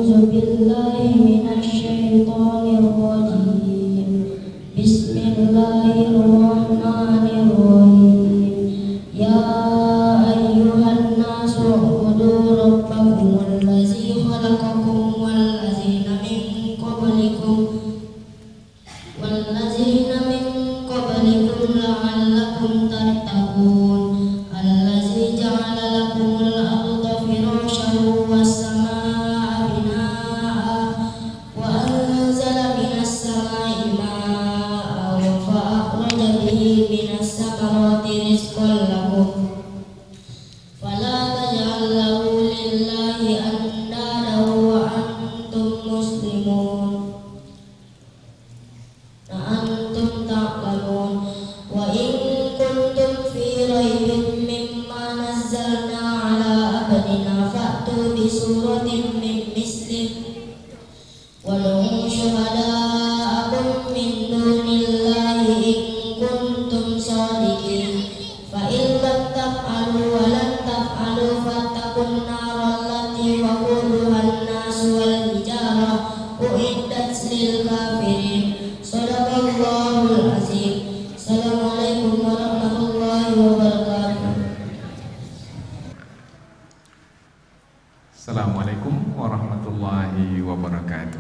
أعوذ بالله من الشيطان الرجيم. بسم الله الرحمن الرحيم. يا أيها الناس اعبدوا ربكم الذي خلقكم والذين من قبلكم لعلكم تتقون. الذي جعل لكم الأرض فراشا والسماء بناء وأنزل من السماء ماء فأخرج به من الثمرات رزقا لكم فلا تجعلوا لله أندادا وأنتم مسلمون أنتم تعلمون. وإن كنتم في ريب مما نزلنا على عبدنا فأتوا بسورة من مثله وادعوا شهداءكم من دون الله إن كنتم صادقين. فإن لم تفعلوا ولن تفعلوا فاتقوا النار التي وقودها الناس والحجارة أعدت للكافرين. صدق الله العظيم. Assalamualaikum warahmatullahi wabarakatuh. Assalamualaikum warahmatullahi wabarakatuh.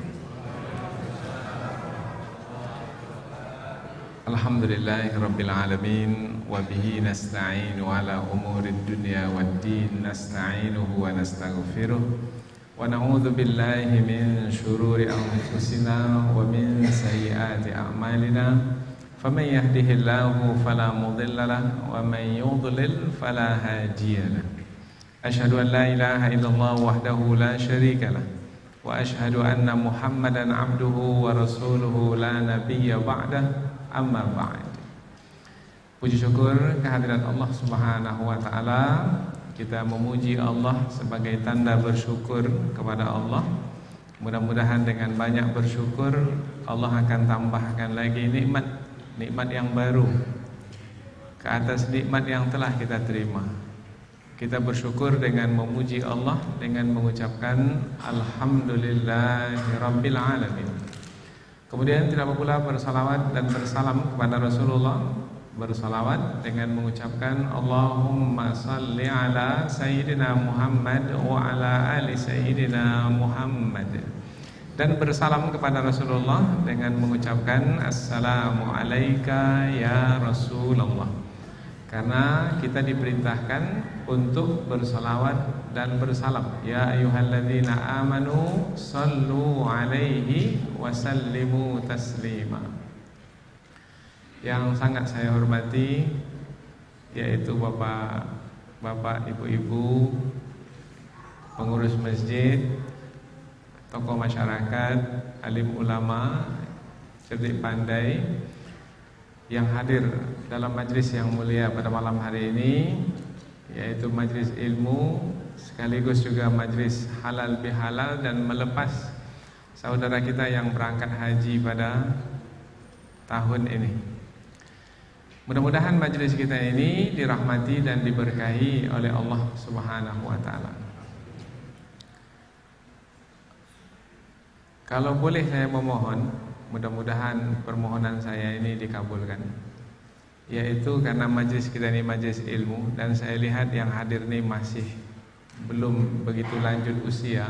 Alhamdulillahi rabbil alamin wa bihi nasta'inu ala umurid dunya waddin nasta'inuhu wa nastaghfiruh wa na'udzu billahi min syururi anfusina wa min sayyiati a'malina. فمن يهده الله فلا مضل له ومن يضلل فلا هادي له. أشهد أن لا إله إلا الله وحده لا شريك له وأشهد أن محمدا عبده ورسوله لا نبي بعده أما بعد. Puji syukur kehadirat Allah Subhanahu wa taala. Kita memuji Allah sebagai tanda bersyukur kepada Allah. Mudah-mudahan dengan banyak bersyukur Allah akan tambahkan lagi nikmat yang baru ke atas nikmat yang telah kita terima. Kita bersyukur dengan memuji Allah dengan mengucapkan Alhamdulillahirabbil alamin. Kemudian tidak pula bersalawat dan bersalam kepada Rasulullah. Bersalawat dengan mengucapkan Allahumma salli ala Sayyidina Muhammad wa ala ali Sayyidina Muhammad. Dan bersalam kepada Rasulullah dengan mengucapkan Assalamu alayka ya Rasulullah. Karena kita diperintahkan untuk bersalawat dan bersalam. Ya ayyuhalladzina amanu sallu alaihi wa sallimu taslima. Yang sangat saya hormati yaitu bapak, ibu-ibu, pengurus masjid, tokoh masyarakat, alim ulama, cerdik pandai yang hadir dalam majlis yang mulia pada malam hari ini, yaitu majlis ilmu sekaligus juga majlis halal bihalal dan melepas saudara kita yang berangkat haji pada tahun ini. Mudah-mudahan majlis kita ini dirahmati dan diberkahi oleh Allah Subhanahu wa taala. Kalau boleh saya memohon, mudah-mudahan permohonan saya ini dikabulkan. Yaitu karena majlis kita ini majlis ilmu dan saya lihat yang hadir ini masih belum begitu lanjut usia.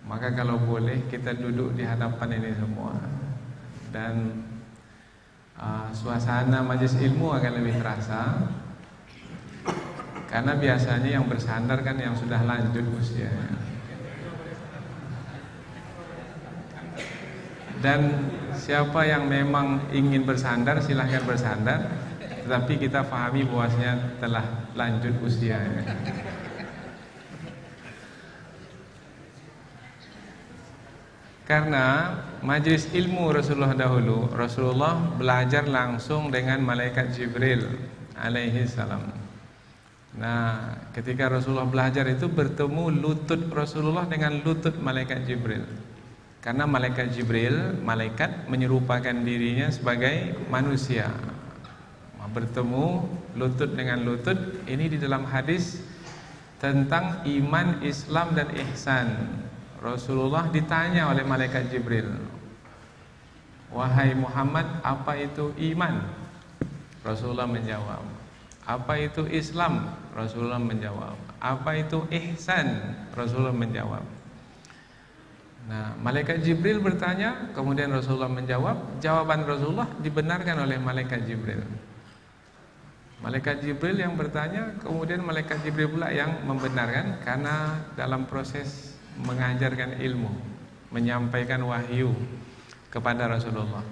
Maka kalau boleh kita duduk di hadapan ini semua dan suasana majlis ilmu akan lebih terasa. Karena biasanya yang bersandar kan yang sudah lanjut usianya. Dan siapa yang memang ingin bersandar silahkan bersandar, tetapi kita pahami bahwasanya telah lanjut usianya. Karena majlis ilmu Rasulullah dahulu, Rasulullah belajar langsung dengan malaikat Jibril alaihi salam. Nah, ketika Rasulullah belajar itu bertemu lutut Rasulullah dengan lutut malaikat Jibril. Karena malaikat Jibril, malaikat menyerupakan dirinya sebagai manusia. Bertemu lutut dengan lutut, ini di dalam hadis tentang iman, Islam dan ihsan. Rasulullah ditanya oleh malaikat Jibril, "Wahai Muhammad, apa itu iman?" Rasulullah menjawab, "Apa itu Islam?" Rasulullah menjawab, "Apa itu ihsan?" Rasulullah menjawab. Nah, malaikat Jibril bertanya, kemudian Rasulullah menjawab. Jawaban Rasulullah dibenarkan oleh malaikat Jibril. Malaikat Jibril yang bertanya, kemudian malaikat Jibril pula yang membenarkan, karena dalam proses mengajarkan ilmu, menyampaikan wahyu kepada Rasulullah.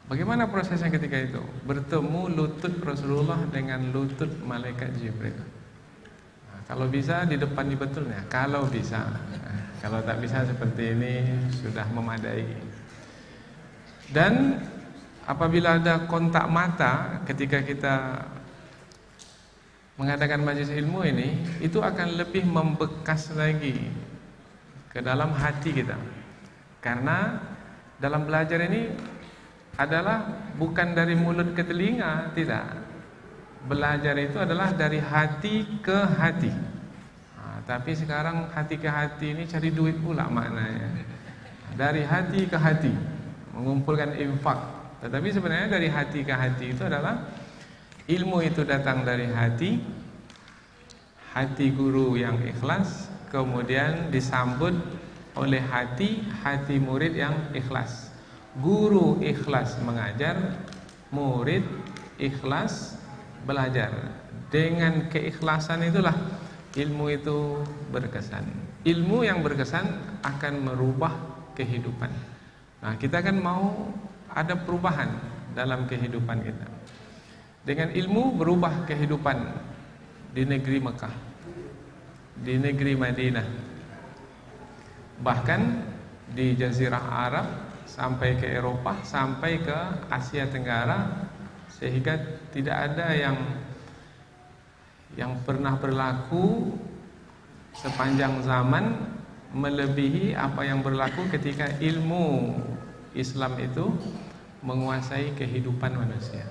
Bagaimana prosesnya ketika itu? Bertemu lutut Rasulullah dengan lutut malaikat Jibril. Nah, kalau bisa di depan ini betulnya, kalau bisa. Kalau tak bisa seperti ini sudah memadai. Dan apabila ada kontak mata ketika kita mengadakan majelis ilmu ini, itu akan lebih membekas lagi ke dalam hati kita. Karena dalam belajar ini adalah bukan dari mulut ke telinga, tidak. Belajar itu adalah dari hati ke hati. Nah, tapi sekarang hati ke hati ini cari duit pula maknanya. Dari hati ke hati, mengumpulkan infak. Tetapi sebenarnya dari hati ke hati itu adalah ilmu itu datang dari hati guru yang ikhlas, kemudian disambut oleh hati murid yang ikhlas. Guru ikhlas mengajar, murid ikhlas belajar. Dengan keikhlasan itulah ilmu itu berkesan. Ilmu yang berkesan akan merubah kehidupan. Nah, kita kan mau ada perubahan dalam kehidupan kita. Dengan ilmu berubah kehidupan di negeri Mekah, di negeri Madinah, bahkan di Jazirah Arab, sampai ke Eropa, sampai ke Asia Tenggara, sehingga tidak ada yang pernah berlaku sepanjang zaman melebihi apa yang berlaku ketika ilmu Islam itu menguasai kehidupan manusia.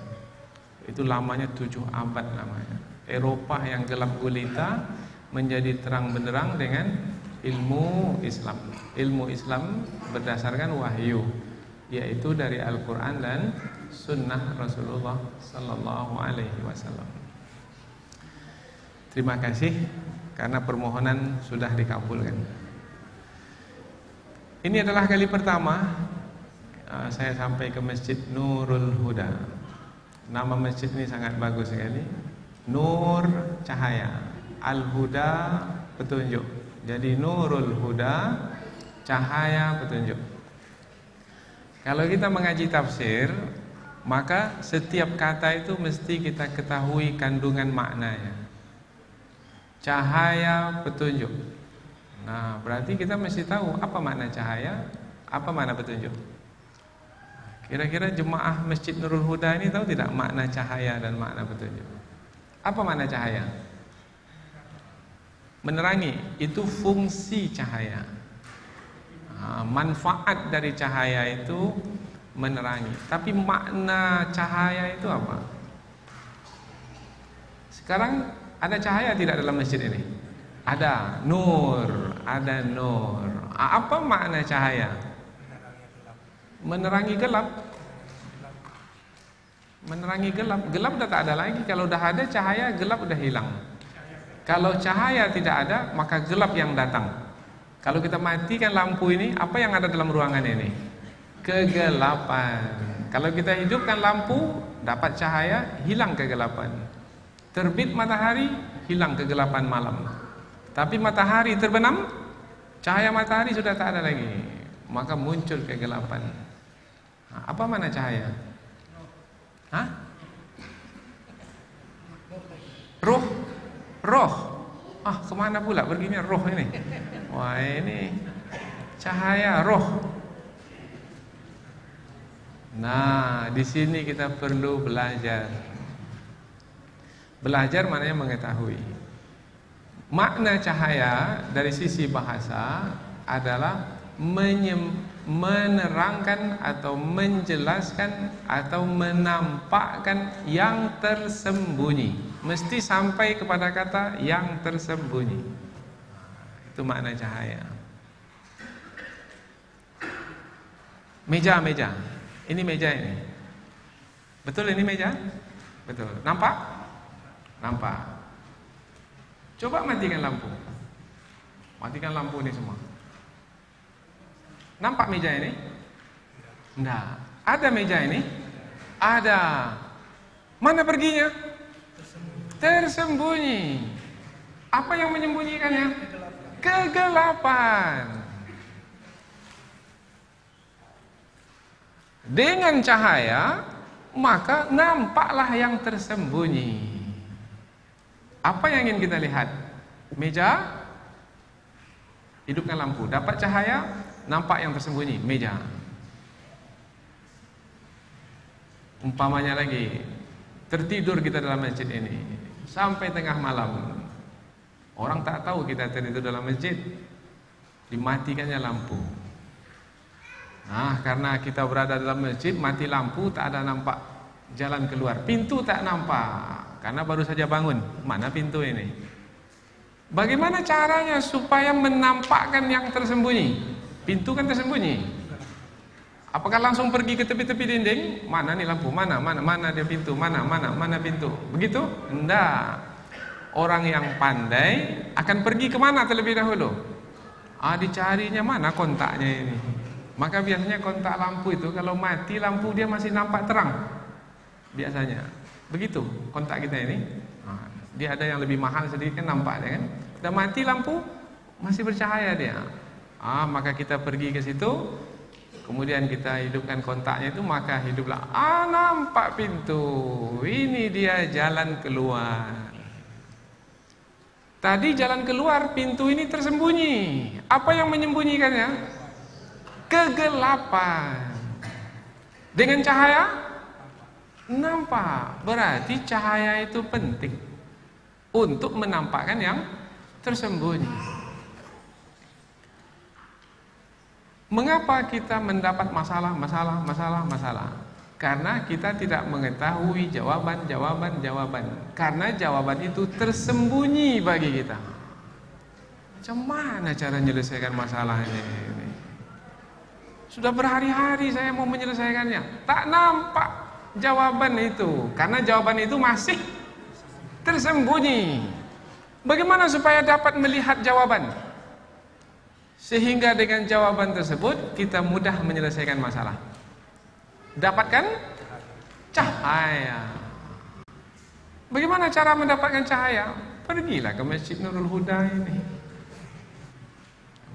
Itu lamanya 7 abad namanya. Eropa yang gelap gulita menjadi terang benderang dengan ilmu Islam. Ilmu Islam berdasarkan wahyu, yaitu dari Al-Quran dan Sunnah Rasulullah Sallallahu Alaihi Wasallam. Terima kasih karena permohonan sudah dikabulkan. Ini adalah kali pertama saya sampai ke Masjid Nurul Huda. Nama masjid ini sangat bagus sekali. Nur cahaya, Al-Huda petunjuk. Jadi Nurul Huda, cahaya petunjuk. Kalau kita mengaji tafsir, maka setiap kata itu mesti kita ketahui kandungan maknanya. Cahaya petunjuk. Nah, berarti kita mesti tahu apa makna cahaya, apa makna petunjuk. Kira-kira jemaah Masjid Nurul Huda ini tahu tidak makna cahaya dan makna petunjuk? Apa makna cahaya? Menerangi, itu fungsi cahaya. Manfaat dari cahaya itu menerangi. Tapi makna cahaya itu apa? Sekarang ada cahaya tidak dalam masjid ini? Ada nur, ada nur. Apa makna cahaya? Menerangi gelap. Menerangi gelap. Gelap sudah tak ada lagi. Kalau sudah ada cahaya, gelap sudah hilang. Kalau cahaya tidak ada, maka gelap yang datang. Kalau kita matikan lampu ini, apa yang ada dalam ruangan ini? Kegelapan. Kalau kita hidupkan lampu, dapat cahaya, hilang kegelapan. Terbit matahari, hilang kegelapan malam. Tapi matahari terbenam, cahaya matahari sudah tak ada lagi, maka muncul kegelapan. Apa mana cahaya? Hah? Roh. Roh. Kemana pula perginya roh ini? Wah, ini cahaya roh. Nah, di sini kita perlu belajar. Belajar maknanya mengetahui. Makna cahaya dari sisi bahasa adalah menerangkan atau menjelaskan atau menampakkan yang tersembunyi. Mesti sampai kepada kata yang tersembunyi. Itu makna cahaya. Meja. Ini meja ini. Betul ini meja? Betul. Nampak? Nampak. Coba matikan lampu. Matikan lampu ini semua. Nampak meja ini? Enggak. Ada meja ini? Ada. Mana perginya? Tersembunyi. Apa yang menyembunyikannya? Kegelapan. Dengan cahaya, maka nampaklah yang tersembunyi. Apa yang ingin kita lihat? Meja, hidupkan lampu. Dapat cahaya, nampak yang tersembunyi. Meja. Umpamanya lagi, tertidur kita dalam masjid ini sampai tengah malam. Orang tak tahu kita tertidur dalam masjid, dimatikannya lampu. Nah, karena kita berada dalam masjid, mati lampu, tak ada nampak jalan keluar. Pintu tak nampak, karena baru saja bangun. Mana pintu ini? Bagaimana caranya supaya menampakkan yang tersembunyi? Pintu kan tersembunyi. Apakah langsung pergi ke tepi-tepi dinding? Mana nih lampu? Mana dia pintu? Mana pintu? Begitu? Enggak. Orang yang pandai akan pergi kemana terlebih dahulu? Dicarinya mana kontaknya ini. Maka biasanya kontak lampu itu kalau mati lampu dia masih nampak terang. Biasanya. Begitu kontak kita ini. Dia ada yang lebih mahal sedikit kan nampaknya kan. Udah mati lampu masih bercahaya dia. Maka kita pergi ke situ. Kemudian kita hidupkan kontaknya itu, maka hiduplah. Nampak pintu. Ini dia jalan keluar. Tadi jalan keluar, pintu ini tersembunyi. Apa yang menyembunyikannya? Kegelapan. Dengan cahaya nampak. Berarti cahaya itu penting untuk menampakkan yang tersembunyi. Mengapa kita mendapat masalah? Karena kita tidak mengetahui jawaban. Karena jawaban itu tersembunyi bagi kita. Macam mana cara menyelesaikan masalah ini? Sudah berhari-hari saya mau menyelesaikannya, tak nampak jawaban itu. Karena jawaban itu masih tersembunyi. Bagaimana supaya dapat melihat jawaban? Sehingga dengan jawaban tersebut kita mudah menyelesaikan masalah. Dapatkan cahaya. Bagaimana cara mendapatkan cahaya? Pergilah ke Masjid Nurul Huda ini.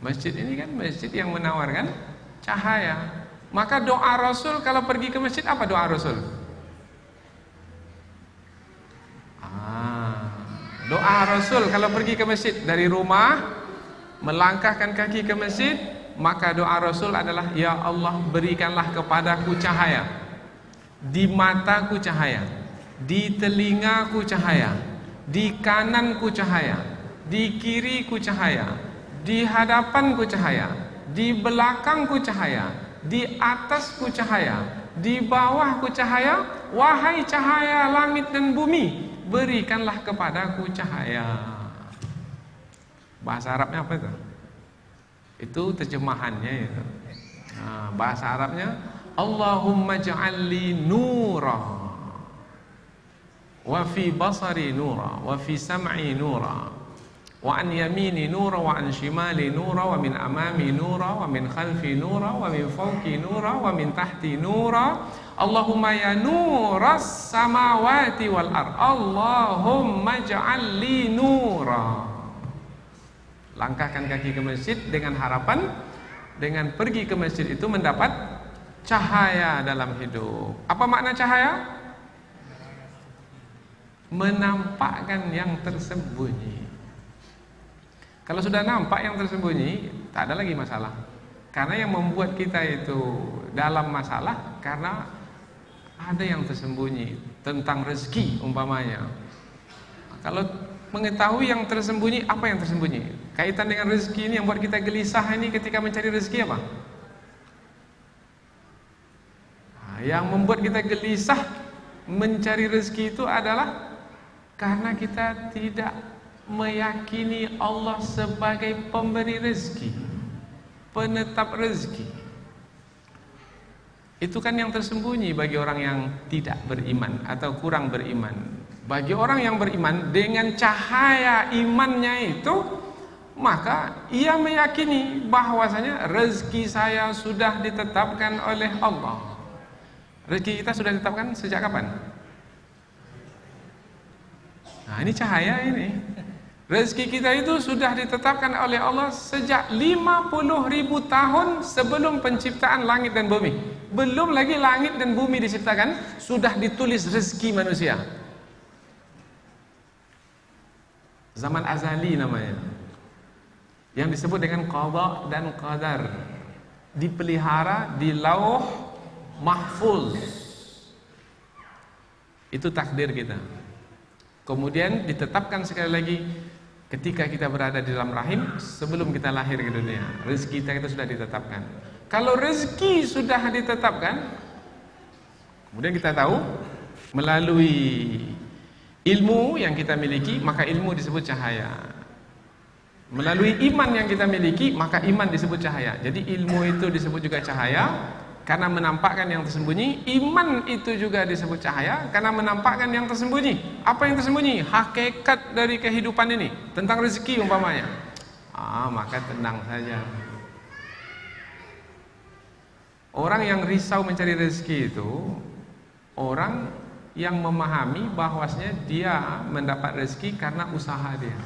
Masjid ini kan masjid yang menawarkan cahaya. Maka doa Rasul kalau pergi ke masjid, apa doa Rasul? Doa Rasul kalau pergi ke masjid, dari rumah melangkahkan kaki ke masjid, maka doa Rasul adalah, ya Allah berikanlah kepadaku cahaya, di mataku cahaya, di telingaku cahaya, di kananku cahaya, di kiriku cahaya, di hadapanku cahaya, di belakangku cahaya, di atasku cahaya, di bawahku cahaya. Wahai cahaya langit dan bumi, berikanlah kepadaku cahaya. Bahasa Arabnya apa itu? Itu terjemahannya itu. Bahasa Arabnya, Allahumma ja'alli nura, wa fi basari nura, wa fi sam'i nura, wa an yamini nura, wa an shimali nura, wa min amami nura, wa min khalfi nura, wa min fawqi nura, wa min tahti nura. Allahumma ya nuras samawati wal ard, Allahumma ja'alli nura. Langkahkan kaki ke masjid dengan harapan, dengan pergi ke masjid itu mendapat cahaya dalam hidup. Apa makna cahaya? Menampakkan yang tersembunyi. Kalau sudah nampak yang tersembunyi, tak ada lagi masalah. Karena yang membuat kita itu dalam masalah karena ada yang tersembunyi tentang rezeki umpamanya. Kalau mengetahui yang tersembunyi, apa yang tersembunyi? Kaitan dengan rezeki ini yang buat kita gelisah ini ketika mencari rezeki apa? Yang membuat kita gelisah mencari rezeki itu adalah karena kita tidak meyakini Allah sebagai pemberi rezeki, penetap rezeki. Itu kan yang tersembunyi bagi orang yang tidak beriman atau kurang beriman. Bagi orang yang beriman, dengan cahaya imannya itu, maka ia meyakini bahwasanya rezeki saya sudah ditetapkan oleh Allah. Rezeki kita sudah ditetapkan sejak kapan? Nah, ini cahaya ini. Rezeki kita itu sudah ditetapkan oleh Allah sejak 50.000 tahun sebelum penciptaan langit dan bumi. Belum lagi langit dan bumi diciptakan, sudah ditulis rezeki manusia. Zaman azali namanya, yang disebut dengan qada dan qadar, dipelihara di lauh mahfuz. Itu takdir kita. Kemudian ditetapkan sekali lagi ketika kita berada di dalam rahim, sebelum kita lahir ke dunia. Rezeki kita itu sudah ditetapkan. Kalau rezeki sudah ditetapkan, kemudian kita tahu melalui ilmu yang kita miliki, maka ilmu disebut cahaya. Melalui iman yang kita miliki, maka iman disebut cahaya. Jadi ilmu itu disebut juga cahaya karena menampakkan yang tersembunyi. Iman itu juga disebut cahaya karena menampakkan yang tersembunyi. Apa yang tersembunyi? Hakikat dari kehidupan ini, tentang rezeki umpamanya. Maka tenang saja. Orang yang risau mencari rezeki itu orang yang memahami bahwasanya dia mendapat rezeki karena usaha dia.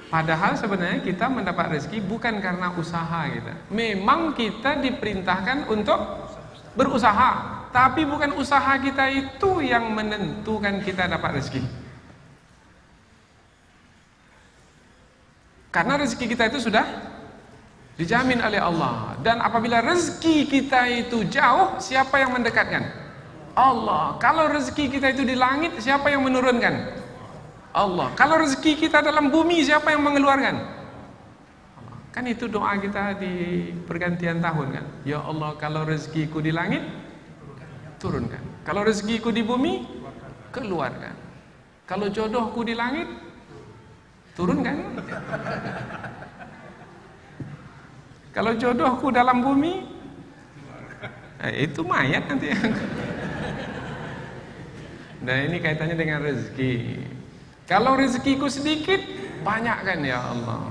Padahal sebenarnya kita mendapat rezeki bukan karena usaha kita. Memang kita diperintahkan untuk berusaha, tapi bukan usaha kita itu yang menentukan kita dapat rezeki. Karena rezeki kita itu sudah dijamin oleh Allah. Dan apabila rezeki kita itu jauh, siapa yang mendekatkan? Allah. Kalau rezeki kita itu di langit, siapa yang menurunkan? Allah. Kalau rezeki kita dalam bumi, siapa yang mengeluarkan? Allah. Kan itu doa kita di pergantian tahun kan. Ya Allah, kalau rezekiku di langit, turunkan. Kalau rezekiku di bumi, keluarkan. Kalau jodohku di langit, turunkan. Kalau jodohku dalam bumi, itu mayat nanti. Nah, ini kaitannya dengan rezeki. Kalau rezekiku sedikit, banyakkan ya Allah,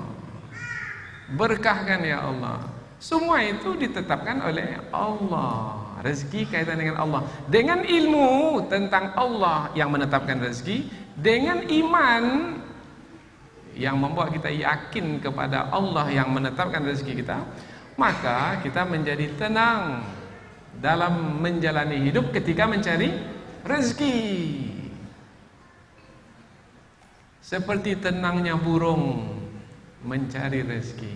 berkahkan ya Allah. Semua itu ditetapkan oleh Allah. Rezeki kaitan dengan Allah. Dengan ilmu tentang Allah yang menetapkan rezeki, dengan iman yang membuat kita yakin kepada Allah yang menetapkan rezeki kita, maka kita menjadi tenang dalam menjalani hidup ketika mencari rezeki. Seperti tenangnya burung mencari rezeki.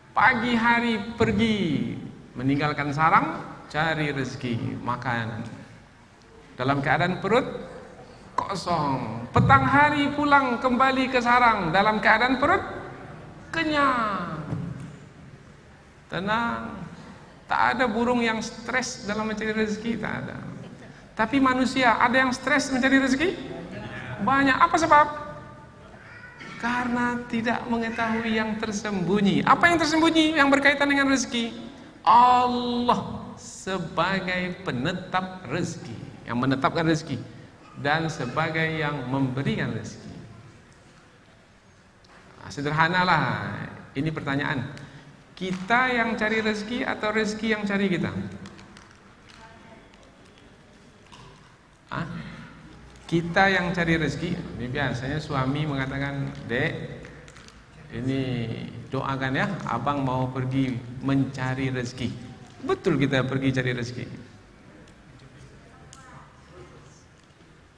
Pagi hari pergi meninggalkan sarang, cari rezeki makan. Dalam keadaan perut kosong. Petang hari pulang kembali ke sarang dalam keadaan perut kenyang, tenang. Tak ada burung yang stres dalam mencari rezeki, tak ada. Tapi manusia ada yang stres mencari rezeki? Banyak. Apa sebab? Karena tidak mengetahui yang tersembunyi. Apa yang tersembunyi yang berkaitan dengan rezeki? Allah sebagai penetap rezeki, yang menetapkan rezeki, dan sebagai yang memberikan rezeki. Sederhanalah ini pertanyaan. Kita yang cari rezeki atau rezeki yang cari kita? Kita yang cari rezeki. Ini biasanya suami mengatakan, "Dek, ini doakan ya, abang mau pergi mencari rezeki." Betul, kita pergi cari rezeki.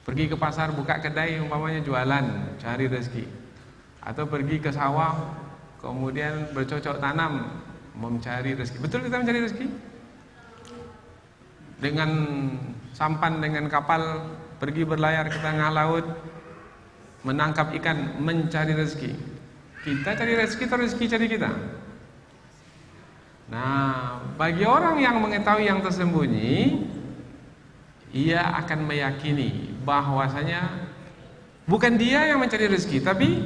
Pergi ke pasar buka kedai umpamanya jualan, cari rezeki. Atau pergi ke sawah kemudian bercocok tanam mencari rezeki. Betul kita mencari rezeki? Dengan sampan, dengan kapal pergi berlayar ke tengah laut menangkap ikan, mencari rezeki. Kita cari rezeki atau rezeki cari kita? Nah, bagi orang yang mengetahui yang tersembunyi, ia akan meyakini bahwasanya bukan dia yang mencari rezeki, tapi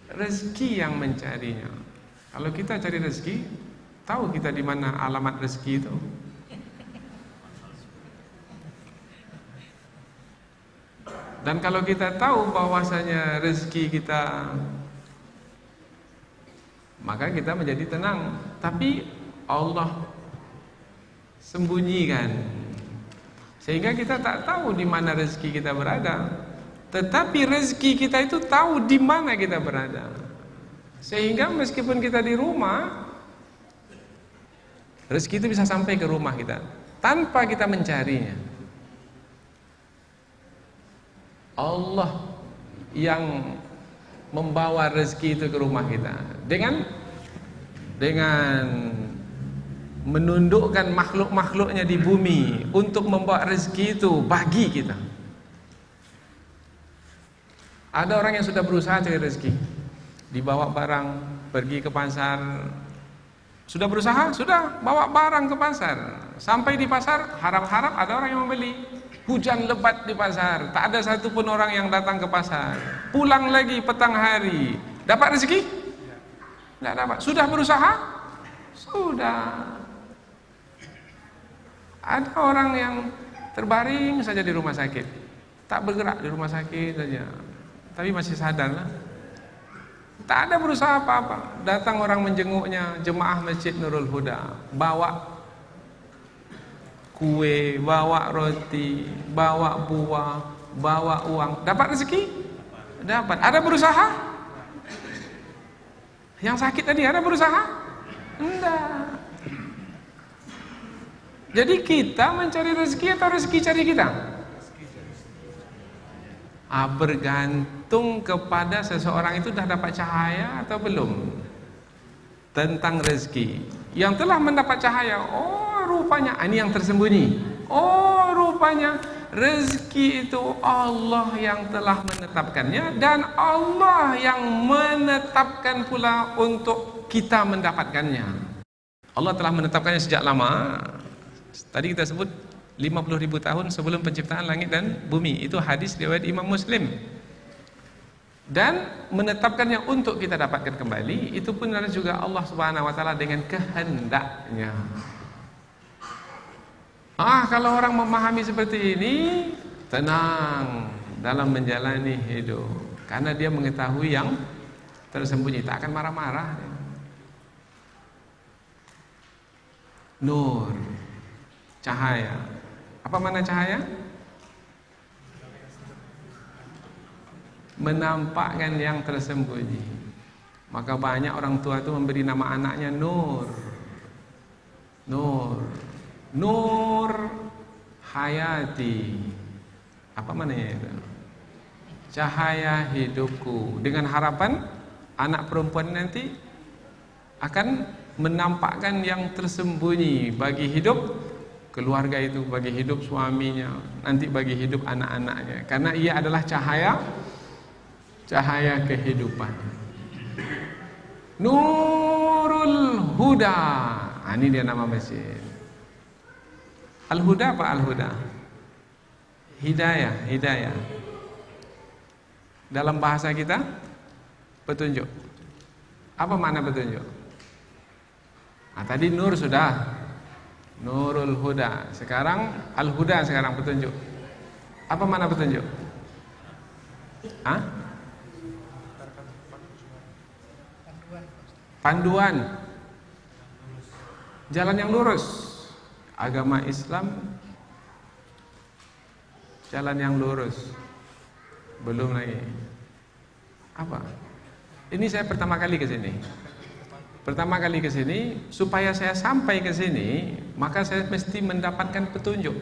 rezeki yang mencarinya. Kalau kita cari rezeki, Tahu kita di mana alamat rezeki itu? Dan kalau kita tahu bahwasanya rezeki kita, maka kita menjadi tenang. Tapi Allah sembunyikan, sehingga kita tak tahu di mana rezeki kita berada. Tetapi rezeki kita itu tahu di mana kita berada. Sehingga meskipun kita di rumah, rezeki itu bisa sampai ke rumah kita tanpa kita mencarinya. Allah yang membawa rezeki itu ke rumah kita dengan menundukkan makhluk-makhluknya di bumi untuk membawa rezeki itu bagi kita. Ada orang yang sudah berusaha cari rezeki, dibawa barang pergi ke pasar. Sudah berusaha, sudah bawa barang ke pasar. Sampai di pasar, harap-harap ada orang yang membeli. Hujan lebat di pasar, tak ada satupun orang yang datang ke pasar. Pulang lagi petang hari, dapat rezeki? Tidak dapat. Sudah berusaha? Sudah. Ada orang yang terbaring saja di rumah sakit, tak bergerak di rumah sakit saja, tapi masih sadar lah. Tak ada berusaha apa-apa. Datang orang menjenguknya, jemaah Masjid Nurul Huda, bawa kue, bawa roti, bawa buah, bawa uang. Dapat rezeki? Dapat. Ada berusaha? Yang sakit tadi ada berusaha? Enggak. Jadi kita mencari rezeki atau rezeki cari kita? Bergantung kepada seseorang itu sudah dapat cahaya atau belum tentang rezeki. Yang telah mendapat cahaya, oh rupanya ini yang tersembunyi. Oh rupanya rezeki itu Allah yang telah menetapkannya, dan Allah yang menetapkan pula untuk kita mendapatkannya. Allah telah menetapkannya sejak lama. Tadi kita sebut 50.000 tahun sebelum penciptaan langit dan bumi. Itu hadis riwayat Imam Muslim. Dan menetapkannya untuk kita dapatkan kembali, itu pun adalah juga Allah Subhanahu wa taala dengan kehendaknya. Kalau orang memahami seperti ini, tenang dalam menjalani hidup, karena dia mengetahui yang tersembunyi, tak akan marah-marah. Nur, cahaya. Apa mana cahaya? Menampakkan yang tersembunyi. Maka banyak orang tua itu memberi nama anaknya Nur. Nur, Nur Hayati. Apa mananya itu? Cahaya hidupku. Dengan harapan anak perempuan nanti akan menampakkan yang tersembunyi bagi hidup keluarga itu, bagi hidup suaminya, nanti bagi hidup anak-anaknya. Karena ia adalah cahaya kehidupan. Nurul Huda. Ini dia nama masjid. Al-Huda apa Al-Huda? Hidayah. Dalam bahasa kita, petunjuk. Apa makna petunjuk? Tadi nur sudah, Nurul Huda. Sekarang Al-Huda, sekarang petunjuk. Apa makna petunjuk? Panduan. Jalan yang lurus. Agama Islam jalan yang lurus. Belum lagi. Apa? Ini saya pertama kali ke sini. Supaya saya sampai ke sini, maka saya mesti mendapatkan petunjuk.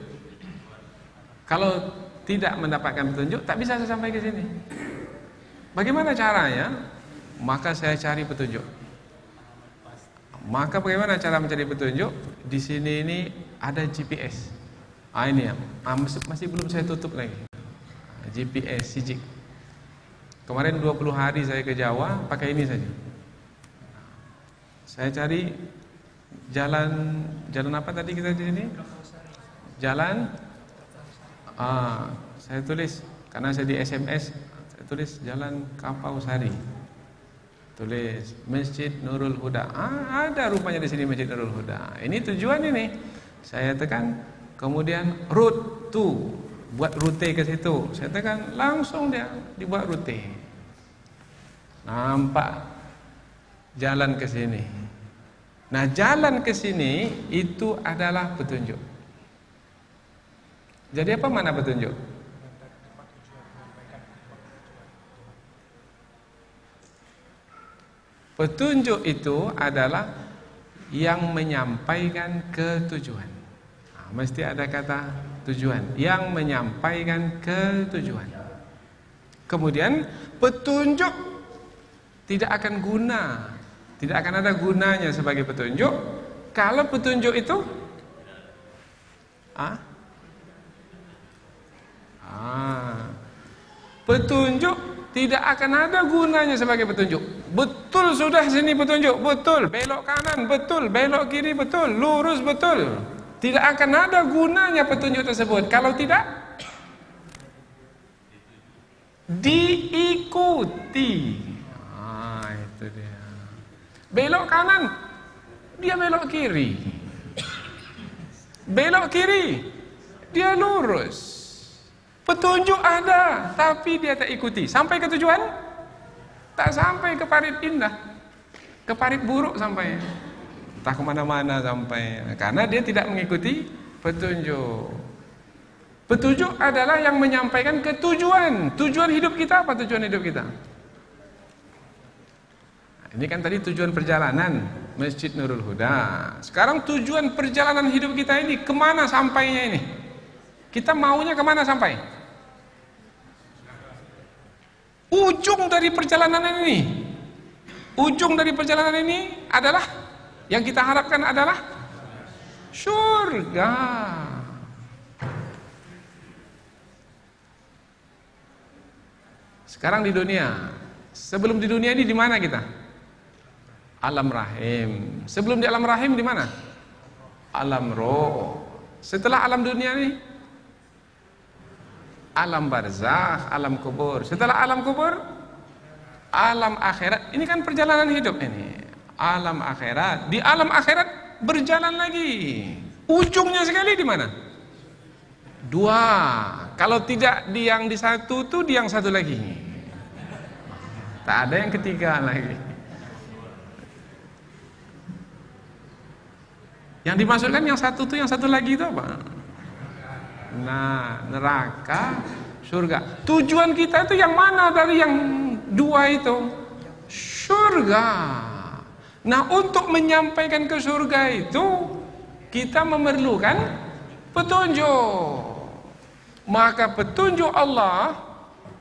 Kalau tidak mendapatkan petunjuk, tak bisa saya sampai ke sini. Bagaimana caranya? Maka saya cari petunjuk. Maka bagaimana cara mencari petunjuk? Di sini ini ada GPS. Ini ya, masih belum saya tutup lagi. GPS Sijik. Kemarin 20 hari saya ke Jawa pakai ini saja. Saya cari jalan apa tadi kita di sini? Jalan saya tulis karena saya di SMS, saya tulis Jalan Kapausari. Tulis Masjid Nurul Huda. Ada rupanya di sini Masjid Nurul Huda. Ini tujuan ini. Saya tekan, kemudian route to, buat rute ke situ. Saya tekan, langsung dia dibuat rute. Nampak jalan ke sini. Nah, jalan ke sini itu adalah petunjuk. Jadi apa mana petunjuk? Petunjuk itu adalah yang menyampaikan ke tujuan. Nah, mesti ada kata tujuan, yang menyampaikan ke tujuan. Kemudian petunjuk tidak akan guna, tidak akan ada gunanya sebagai petunjuk kalau petunjuk itu petunjuk tidak akan ada gunanya sebagai petunjuk. Betul sudah sini petunjuk, betul. Belok kanan, betul. Belok kiri, betul. Lurus, betul. Tidak akan ada gunanya petunjuk tersebut kalau tidak diikuti. Itu dia. Belok kanan, dia belok kiri. Belok kiri, dia lurus. Petunjuk ada, tapi dia tak ikuti. Sampai ke tujuan? Tak sampai ke parit indah. Ke parit buruk sampai. Tak kemana-mana sampai. Karena dia tidak mengikuti petunjuk. Petunjuk adalah yang menyampaikan ke tujuan. Tujuan hidup kita apa tujuan hidup kita? Ini kan tadi tujuan perjalanan Masjid Nurul Huda. Sekarang tujuan perjalanan hidup kita ini kemana sampainya ini? Kita maunya kemana sampai? Ujung dari perjalanan ini, ujung dari perjalanan ini adalah yang kita harapkan adalah surga. Sekarang di dunia, sebelum di dunia ini di mana kita? Alam rahim. Sebelum di alam rahim di mana? Alam roh. Setelah alam dunia ini alam barzakh, alam kubur. Setelah alam kubur, alam akhirat. Ini kan perjalanan hidup ini. Alam akhirat. Di alam akhirat berjalan lagi. Ujungnya sekali di mana? Dua. Kalau tidak di yang di satu tuh di yang satu lagi. Tak ada yang ketiga lagi. Yang dimaksudkan yang satu tuh yang satu lagi itu apa? Nah, neraka, surga. Tujuan kita itu yang mana dari yang dua itu? Surga. Nah, untuk menyampaikan ke surga itu kita memerlukan petunjuk. Maka petunjuk Allah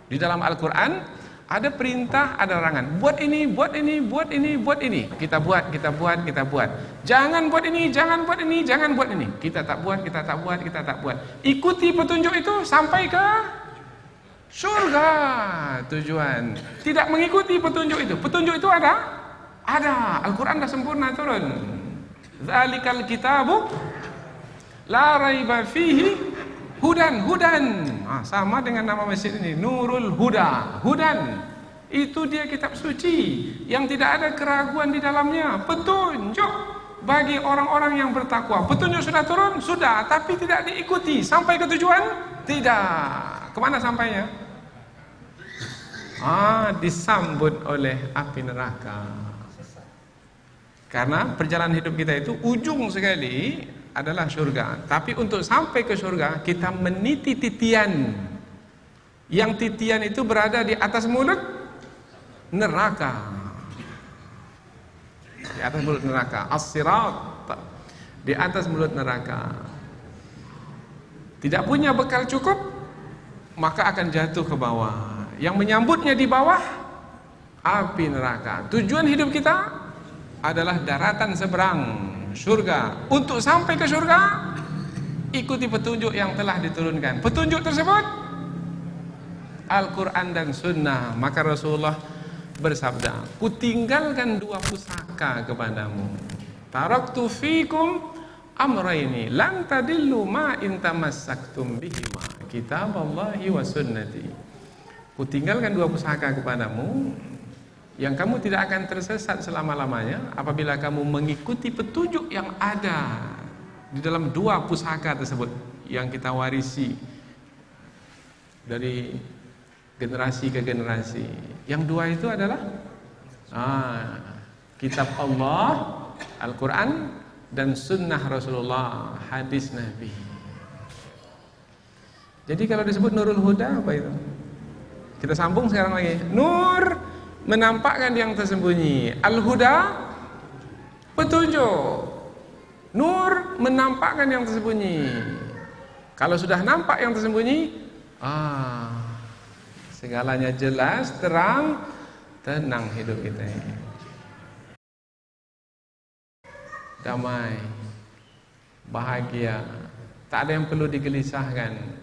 di dalam Al-Quran ada perintah, ada larangan. Buat ini, buat ini, buat ini, buat ini. Kita buat, kita buat, kita buat. Jangan buat ini, jangan buat ini, jangan buat ini. Kita tak buat, kita tak buat, kita tak buat. Ikuti petunjuk itu sampai ke surga tujuan. Tidak mengikuti petunjuk itu. Petunjuk itu ada? Ada. Al-Quran dah sempurna turun. Dzalikal kitabu la raiba fihi hudan, hudan. Sama dengan nama masjid ini, Nurul Huda. Hudan itu dia kitab suci yang tidak ada keraguan di dalamnya. Petunjuk bagi orang-orang yang bertakwa. Petunjuk sudah turun, sudah, tapi tidak diikuti. Sampai ke tujuan? Tidak. Kemana sampainya? Disambut oleh api neraka. Karena perjalanan hidup kita itu ujung sekali adalah surga. Tapi untuk sampai ke surga kita meniti titian. Yang titian itu berada di atas mulut neraka. Di atas mulut neraka. As-sirat. Di atas mulut neraka. Tidak punya bekal cukup, maka akan jatuh ke bawah. Yang menyambutnya di bawah api neraka. Tujuan hidup kita adalah daratan seberang surga. Untuk sampai ke surga ikuti petunjuk yang telah diturunkan. Petunjuk tersebut Al-Quran dan Sunnah. Maka Rasulullah bersabda, kutinggalkan dua pusaka kepadamu. Taraktu fikum amraini lan tadillu ma in tamassaktum bihima, kitaballahi wa sunnati. Kutinggalkan dua pusaka kepadamu yang kamu tidak akan tersesat selama-lamanya apabila kamu mengikuti petunjuk yang ada di dalam dua pusaka tersebut yang kita warisi dari generasi ke generasi. Yang dua itu adalah kitab Allah, Al-Quran, dan sunnah Rasulullah, hadis Nabi. Jadi kalau disebut Nurul Huda, apa itu? Kita sambung sekarang lagi. Nur menampakkan yang tersembunyi, Al-Huda petunjuk. Nur menampakkan yang tersembunyi. Kalau sudah nampak yang tersembunyi, segalanya jelas, terang, tenang hidup kita ini. Damai, bahagia, tak ada yang perlu digelisahkan.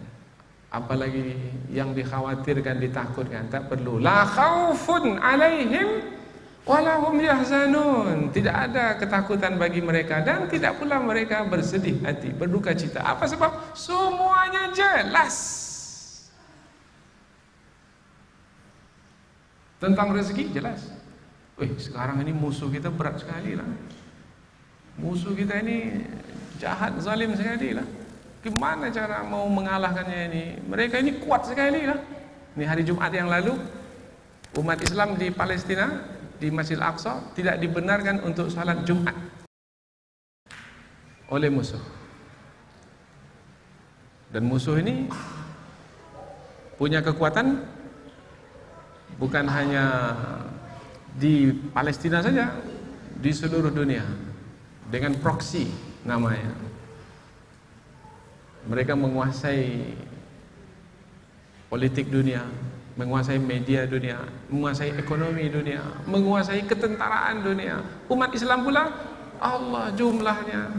Apalagi yang dikhawatirkan, ditakutkan, tak perlu. La khaufun alaihim walahum yahzanun. Tidak ada ketakutan bagi mereka dan tidak pula mereka bersedih hati, berduka cita. Apa sebab? Semuanya jelas. Tentang rezeki jelas. Sekarang ini musuh kita berat sekali lah. Musuh kita ini jahat, zalim sekali lah. Gimana cara mau mengalahkannya ini? Mereka ini kuat sekali lah. Ini hari Jumat yang lalu, umat Islam di Palestina, di Masjid Al-Aqsa, tidak dibenarkan untuk salat Jumat oleh musuh. Dan musuh ini punya kekuatan bukan hanya di Palestina saja, di seluruh dunia. Dengan proksi namanya. Mereka menguasai politik dunia, menguasai media dunia, menguasai ekonomi dunia, menguasai ketentaraan dunia. Umat Islam pula, Allah jumlahnya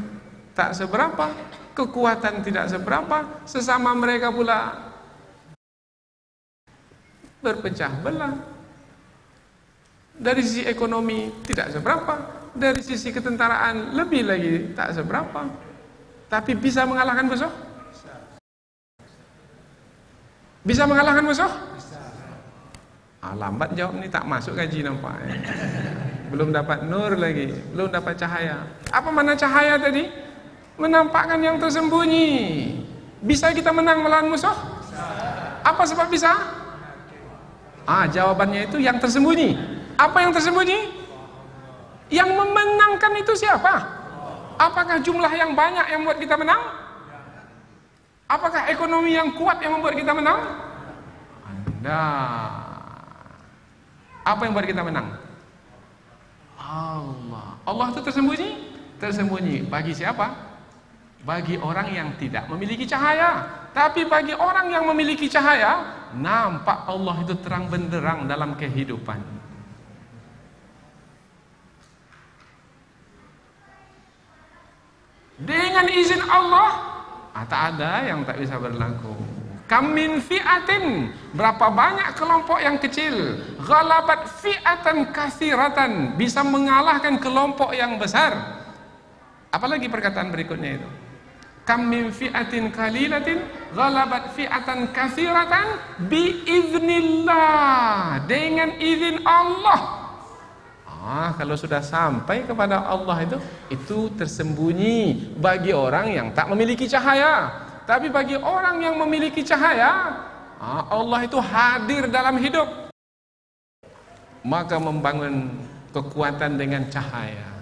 tak seberapa, kekuatan tidak seberapa, sesama mereka pula berpecah belah. Dari sisi ekonomi tidak seberapa, dari sisi ketentaraan lebih lagi tak seberapa. Tapi bisa mengalahkan musuh? Bisa mengalahkan musuh? Lambat jawab ni, tak masuk gaji nampak. Belum dapat nur lagi, belum dapat cahaya. Apa mana cahaya tadi? Menampakkan yang tersembunyi. Bisa kita menang melawan musuh? Apa sebab bisa? Jawabannya itu yang tersembunyi. Apa yang tersembunyi? Yang memenangkan itu siapa? Apakah jumlah yang banyak yang membuat kita menang? Apakah ekonomi yang kuat yang membuat kita menang? Apa yang membuat kita menang? Allah. Allah itu tersembunyi? Tersembunyi. Bagi siapa? Bagi orang yang tidak memiliki cahaya. Tapi bagi orang yang memiliki cahaya, nampak Allah itu terang benderang dalam kehidupan. Dengan izin Allah, tak ada yang tak bisa berlaku. Kam min fi'atin, berapa banyak kelompok yang kecil, ghalabat fi'atan katsiratan, bisa mengalahkan kelompok yang besar. Apalagi perkataan berikutnya itu? Kam min fi'atin qalilatin ghalabat fi'atan katsiratan biiznillah, dengan izin Allah. Kalau sudah sampai kepada Allah itu tersembunyi bagi orang yang tak memiliki cahaya. Tapi bagi orang yang memiliki cahaya, Allah itu hadir dalam hidup. Maka membangun kekuatan dengan cahaya.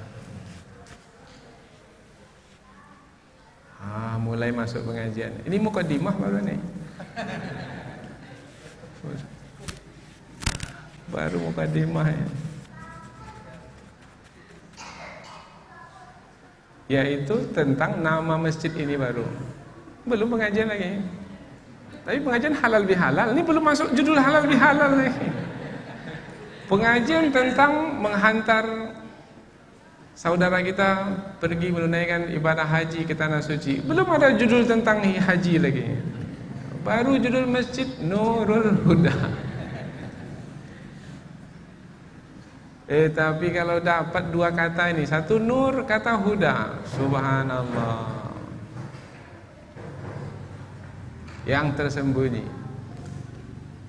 Mulai masuk pengajian. Ini mukadimah baru nih. Baru mukadimah ya. Yaitu tentang nama masjid ini baru. Belum pengajian lagi. Tapi pengajian halal bihalal. Ini belum masuk judul halal bihalal lagi. Pengajian tentang menghantar saudara kita pergi menunaikan ibadah haji ke tanah suci. Belum ada judul tentang haji lagi. Baru judul masjid Nurul Huda. Tapi kalau dapat dua kata ini, satu nur, kata huda, subhanallah, yang tersembunyi.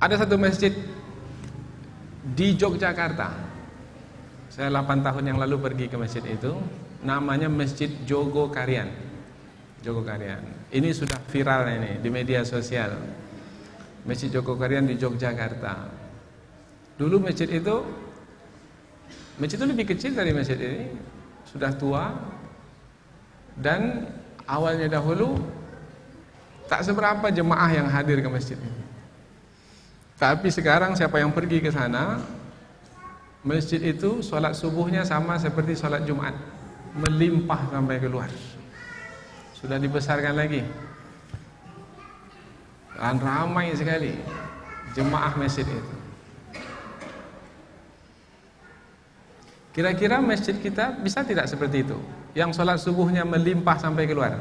Ada satu masjid di Yogyakarta, Saya 8 tahun yang lalu pergi ke masjid itu, namanya Masjid Jogokarian. Jogokarian. Ini sudah viral ini di media sosial. Masjid Jogokarian di Yogyakarta. Dulu masjid itu lebih kecil dari masjid ini, sudah tua, dan awalnya dahulu tak seberapa jemaah yang hadir ke masjid ini. Tapi sekarang siapa yang pergi ke sana, masjid itu sholat subuhnya sama seperti sholat Jumat, melimpah sampai keluar. Sudah dibesarkan lagi, dan ramai sekali jemaah masjid itu. Kira-kira masjid kita bisa tidak seperti itu, yang sholat subuhnya melimpah sampai keluar?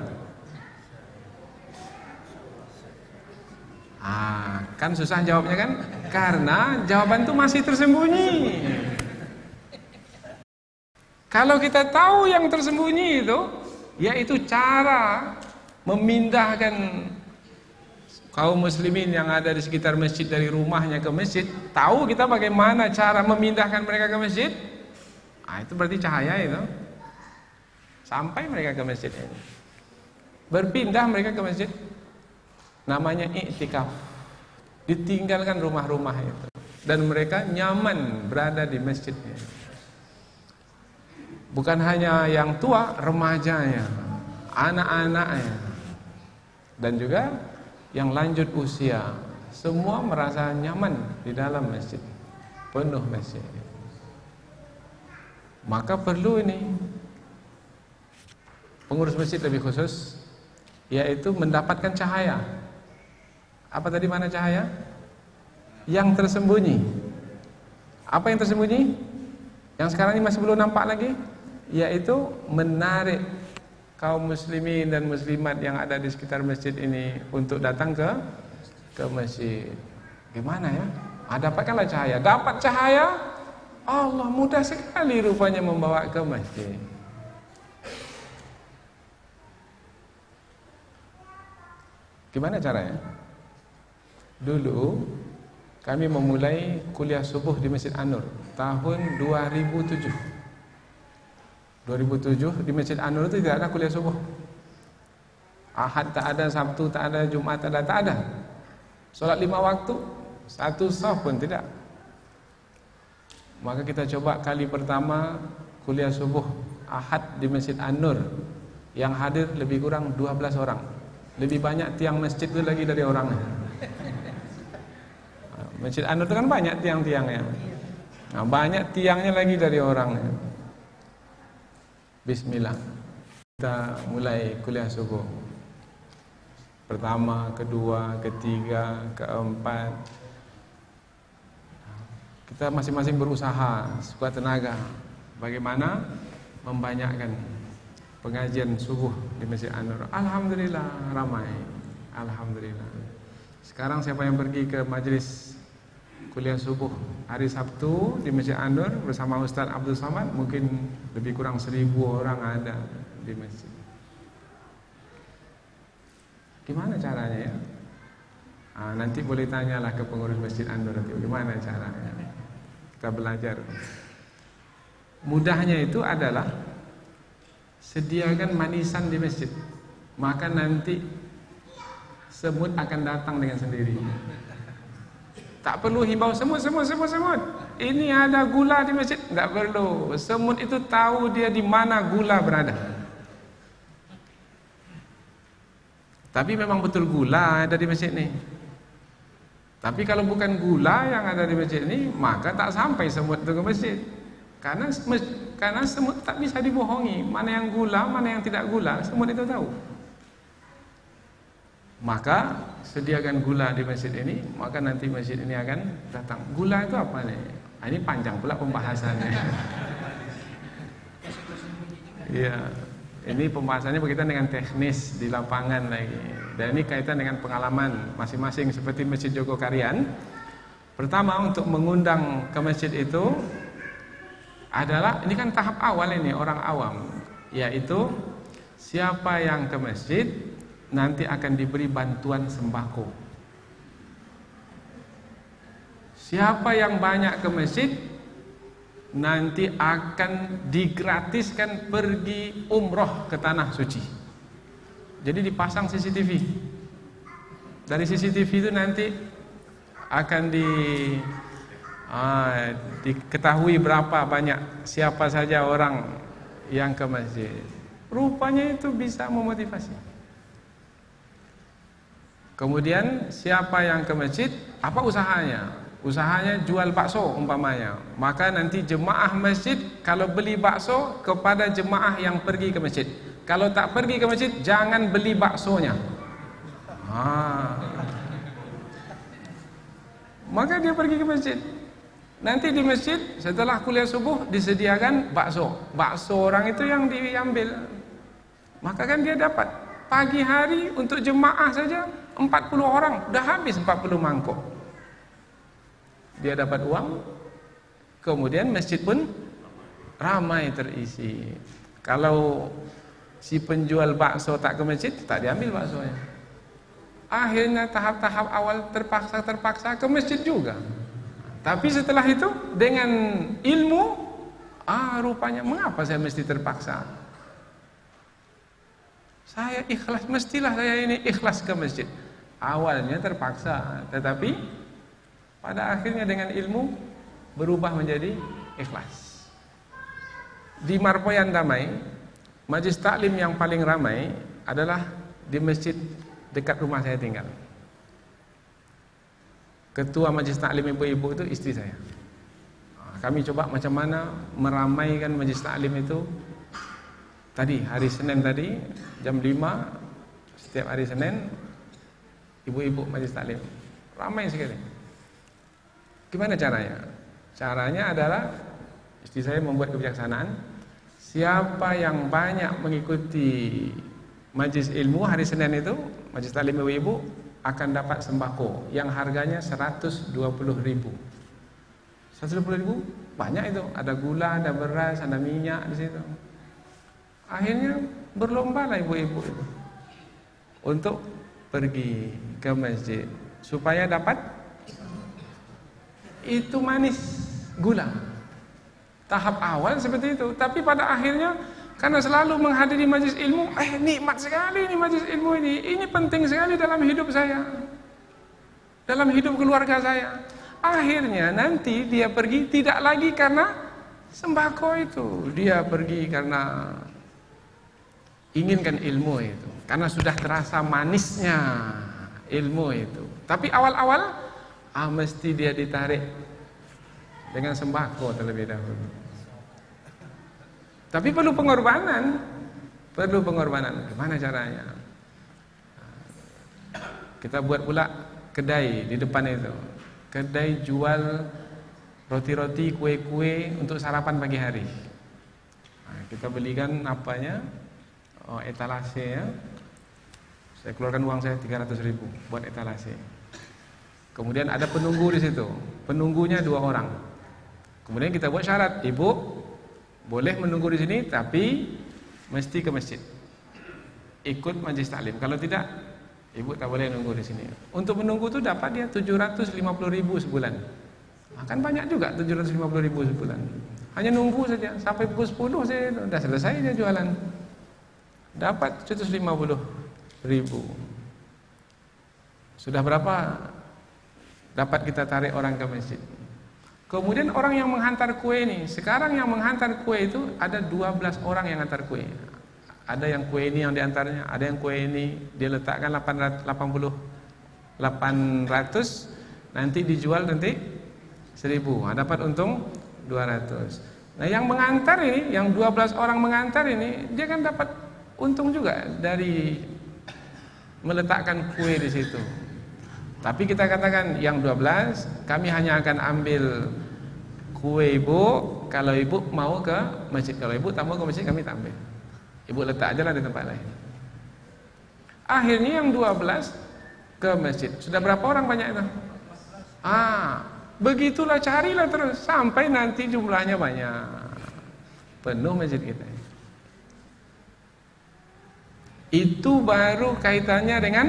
Kan susah jawabnya kan? Karena jawaban itu masih tersembunyi. Kalau kita tahu yang tersembunyi itu, yaitu cara memindahkan kaum muslimin yang ada di sekitar masjid dari rumahnya ke masjid. Tahu kita bagaimana cara memindahkan mereka ke masjid? Itu berarti cahaya itu. Sampai mereka ke masjid ini, berpindah mereka ke masjid, namanya iktikaf. Ditinggalkan rumah-rumah itu, dan mereka nyaman berada di masjidnya. Bukan hanya yang tua, remajanya, anak-anaknya, dan juga yang lanjut usia, semua merasa nyaman di dalam masjid, penuh masjid. Maka perlu ini pengurus masjid lebih khusus, yaitu mendapatkan cahaya. Apa tadi mana cahaya? Yang tersembunyi. Apa yang tersembunyi? Yang sekarang ini masih belum nampak lagi, yaitu menarik kaum muslimin dan muslimat yang ada di sekitar masjid ini untuk datang ke masjid. Gimana ya? Dapatkanlah cahaya. Dapat cahaya, Allah mudah sekali rupanya membawa ke masjid. Gimana caranya? Dulu kami memulai kuliah subuh di Masjid An-Nur tahun 2007. 2007 di Masjid An-Nur itu tidak ada kuliah subuh. Ahad tak ada, Sabtu tak ada, Jumat tak ada. Solat 5 waktu, 1 shaf pun tidak. Maka kita coba kali pertama kuliah subuh Ahad di Masjid An-Nur, yang hadir lebih kurang 12 orang. Lebih banyak tiang masjid itu lagi dari orangnya. Masjid An-Nur itu kan banyak tiang-tiangnya. Banyak tiangnya lagi dari orangnya. Bismillah, kita mulai kuliah subuh. Pertama, kedua, ketiga, keempat. Kita masing-masing berusaha sekuat tenaga bagaimana membanyakkan pengajian subuh di Masjid An-Nur. Alhamdulillah ramai. Alhamdulillah. Sekarang siapa yang pergi ke majelis kuliah subuh hari Sabtu di Masjid An-Nur bersama Ustaz Abdul Samad, mungkin lebih kurang 1000 orang ada di masjid. Gimana caranya ya? Nanti boleh tanyalah ke pengurus Masjid An-Nur nanti bagaimana caranya. Kita belajar. Mudahnya itu adalah sediakan manisan di masjid, maka nanti semut akan datang dengan sendiri. Tak perlu himbau semut. Ini ada gula di masjid, tak perlu. Semut itu tahu dia di mana gula berada. Tapi memang betul gula ada di masjid ini. Tapi kalau bukan gula yang ada di masjid ini, maka tak sampai semut itu ke masjid. Karena semut tak bisa dibohongi. Mana yang gula, mana yang tidak gula, semut itu tahu. Maka sediakan gula di masjid ini, maka nanti masjid ini akan datang. Gula itu apa nih? Ini panjang pula pembahasannya. Iya, ini pembahasannya berkaitan dengan teknis di lapangan lagi. Dan ini kaitan dengan pengalaman masing-masing seperti Masjid Jogokarian. Pertama, untuk mengundang ke masjid itu adalah, ini kan tahap awal ini, orang awam, yaitu siapa yang ke masjid nanti akan diberi bantuan sembako. Siapa yang banyak ke masjid, nanti akan digratiskan pergi umroh ke tanah suci. Jadi dipasang CCTV. Dari CCTV itu nanti akan diketahui berapa banyak siapa saja orang yang ke masjid. Rupanya itu bisa memotivasi. Kemudian siapa yang ke masjid, apa usahanya? Usahanya jual bakso umpamanya. Maka nanti jemaah masjid kalau beli bakso kepada jemaah yang pergi ke masjid. Kalau tak pergi ke masjid, jangan beli baksonya. Maka dia pergi ke masjid. Nanti di masjid setelah kuliah subuh disediakan bakso. Bakso orang itu yang diambil. Maka kan dia dapat pagi hari untuk jemaah saja 40 orang, udah habis 40 mangkok. Dia dapat uang. Kemudian masjid pun ramai terisi. Kalau si penjual bakso tak ke masjid, tak diambil baksonya. Akhirnya tahap-tahap awal terpaksa ke masjid juga. Tapi setelah itu dengan ilmu, rupanya mengapa saya mesti terpaksa? Saya ikhlas, mestilah saya ini ikhlas ke masjid. Awalnya terpaksa, tetapi pada akhirnya dengan ilmu berubah menjadi ikhlas. Di Marpoyan Damai, majlis taklim yang paling ramai adalah di masjid dekat rumah saya tinggal. Ketua majlis taklim ibu-ibu itu istri saya. Kami coba macam mana meramaikan majlis taklim itu. Tadi hari Senin tadi jam 5 setiap hari Senin ibu-ibu majlis taklim ramai sekali. Gimana caranya? Caranya adalah istri saya membuat kebijaksanaan. Siapa yang banyak mengikuti majlis ilmu hari Senin itu, majlis taklim ibu-ibu akan dapat sembako yang harganya 120.000. 120.000 banyak itu. Ada gula, ada beras, ada minyak di situ. Akhirnya berlomba lah ibu-ibu itu untuk pergi ke masjid supaya dapat itu manis gula. Tahap awal seperti itu, tapi pada akhirnya karena selalu menghadiri majlis ilmu, nikmat sekali ini majlis ilmu ini penting sekali dalam hidup saya, dalam hidup keluarga saya. Akhirnya nanti dia pergi tidak lagi karena sembako itu, dia pergi karena inginkan ilmu itu, karena sudah terasa manisnya ilmu itu. Tapi awal-awal mesti dia ditarik dengan sembako terlebih dahulu. Tapi perlu pengorbanan. Gimana caranya? Kita buat pula kedai di depan itu. Kedai jual roti-roti, kue-kue untuk sarapan pagi hari. Kita belikan etalase ya. Saya keluarkan uang saya 300.000 buat etalase. Kemudian ada penunggu di situ. Penunggunya 2 orang. Kemudian kita buat syarat, ibu boleh menunggu di sini tapi mesti ke masjid. Ikut majlis taklim. Kalau tidak, ibu tak boleh menunggu di sini. Untuk menunggu itu dapat dia 750.000 sebulan. Kan banyak juga 750.000 sebulan. Hanya nunggu saja sampai pukul 10 saya sudah selesai dia jualan. Dapat 750.000. Sudah berapa dapat kita tarik orang ke masjid. Kemudian orang yang menghantar kue ini, sekarang yang menghantar kue itu ada 12 orang yang hantar kue. Ada yang kue ini yang diantarnya, ada yang kue ini dia letakkan 800, nanti dijual nanti 1.000, dapat untung 200. Nah yang mengantar ini, yang 12 orang mengantar ini, dia kan dapat untung juga dari meletakkan kue di situ. Tapi kita katakan yang 12 kami hanya akan ambil kue ibu kalau ibu mau ke masjid. Kalau ibu tak mau ke masjid kami tak ambil. Ibu letak aja lah di tempat lain. Akhirnya yang 12 ke masjid. Sudah berapa orang banyak itu? Begitulah carilah terus sampai nanti jumlahnya banyak. Penuh masjid kita. Itu baru kaitannya dengan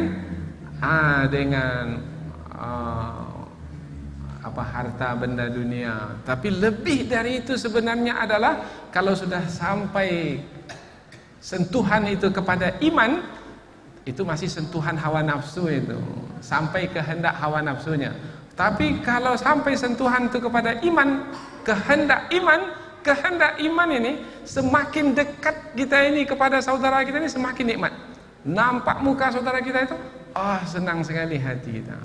harta benda dunia. Tapi lebih dari itu sebenarnya adalah kalau sudah sampai sentuhan itu kepada iman, itu masih sentuhan hawa nafsu itu, sampai kehendak hawa nafsunya. Tapi kalau sampai sentuhan itu kepada iman, kehendak iman ini, semakin dekat kita ini kepada saudara kita ini semakin nikmat. Nampak muka saudara kita itu, senang sekali hati kita.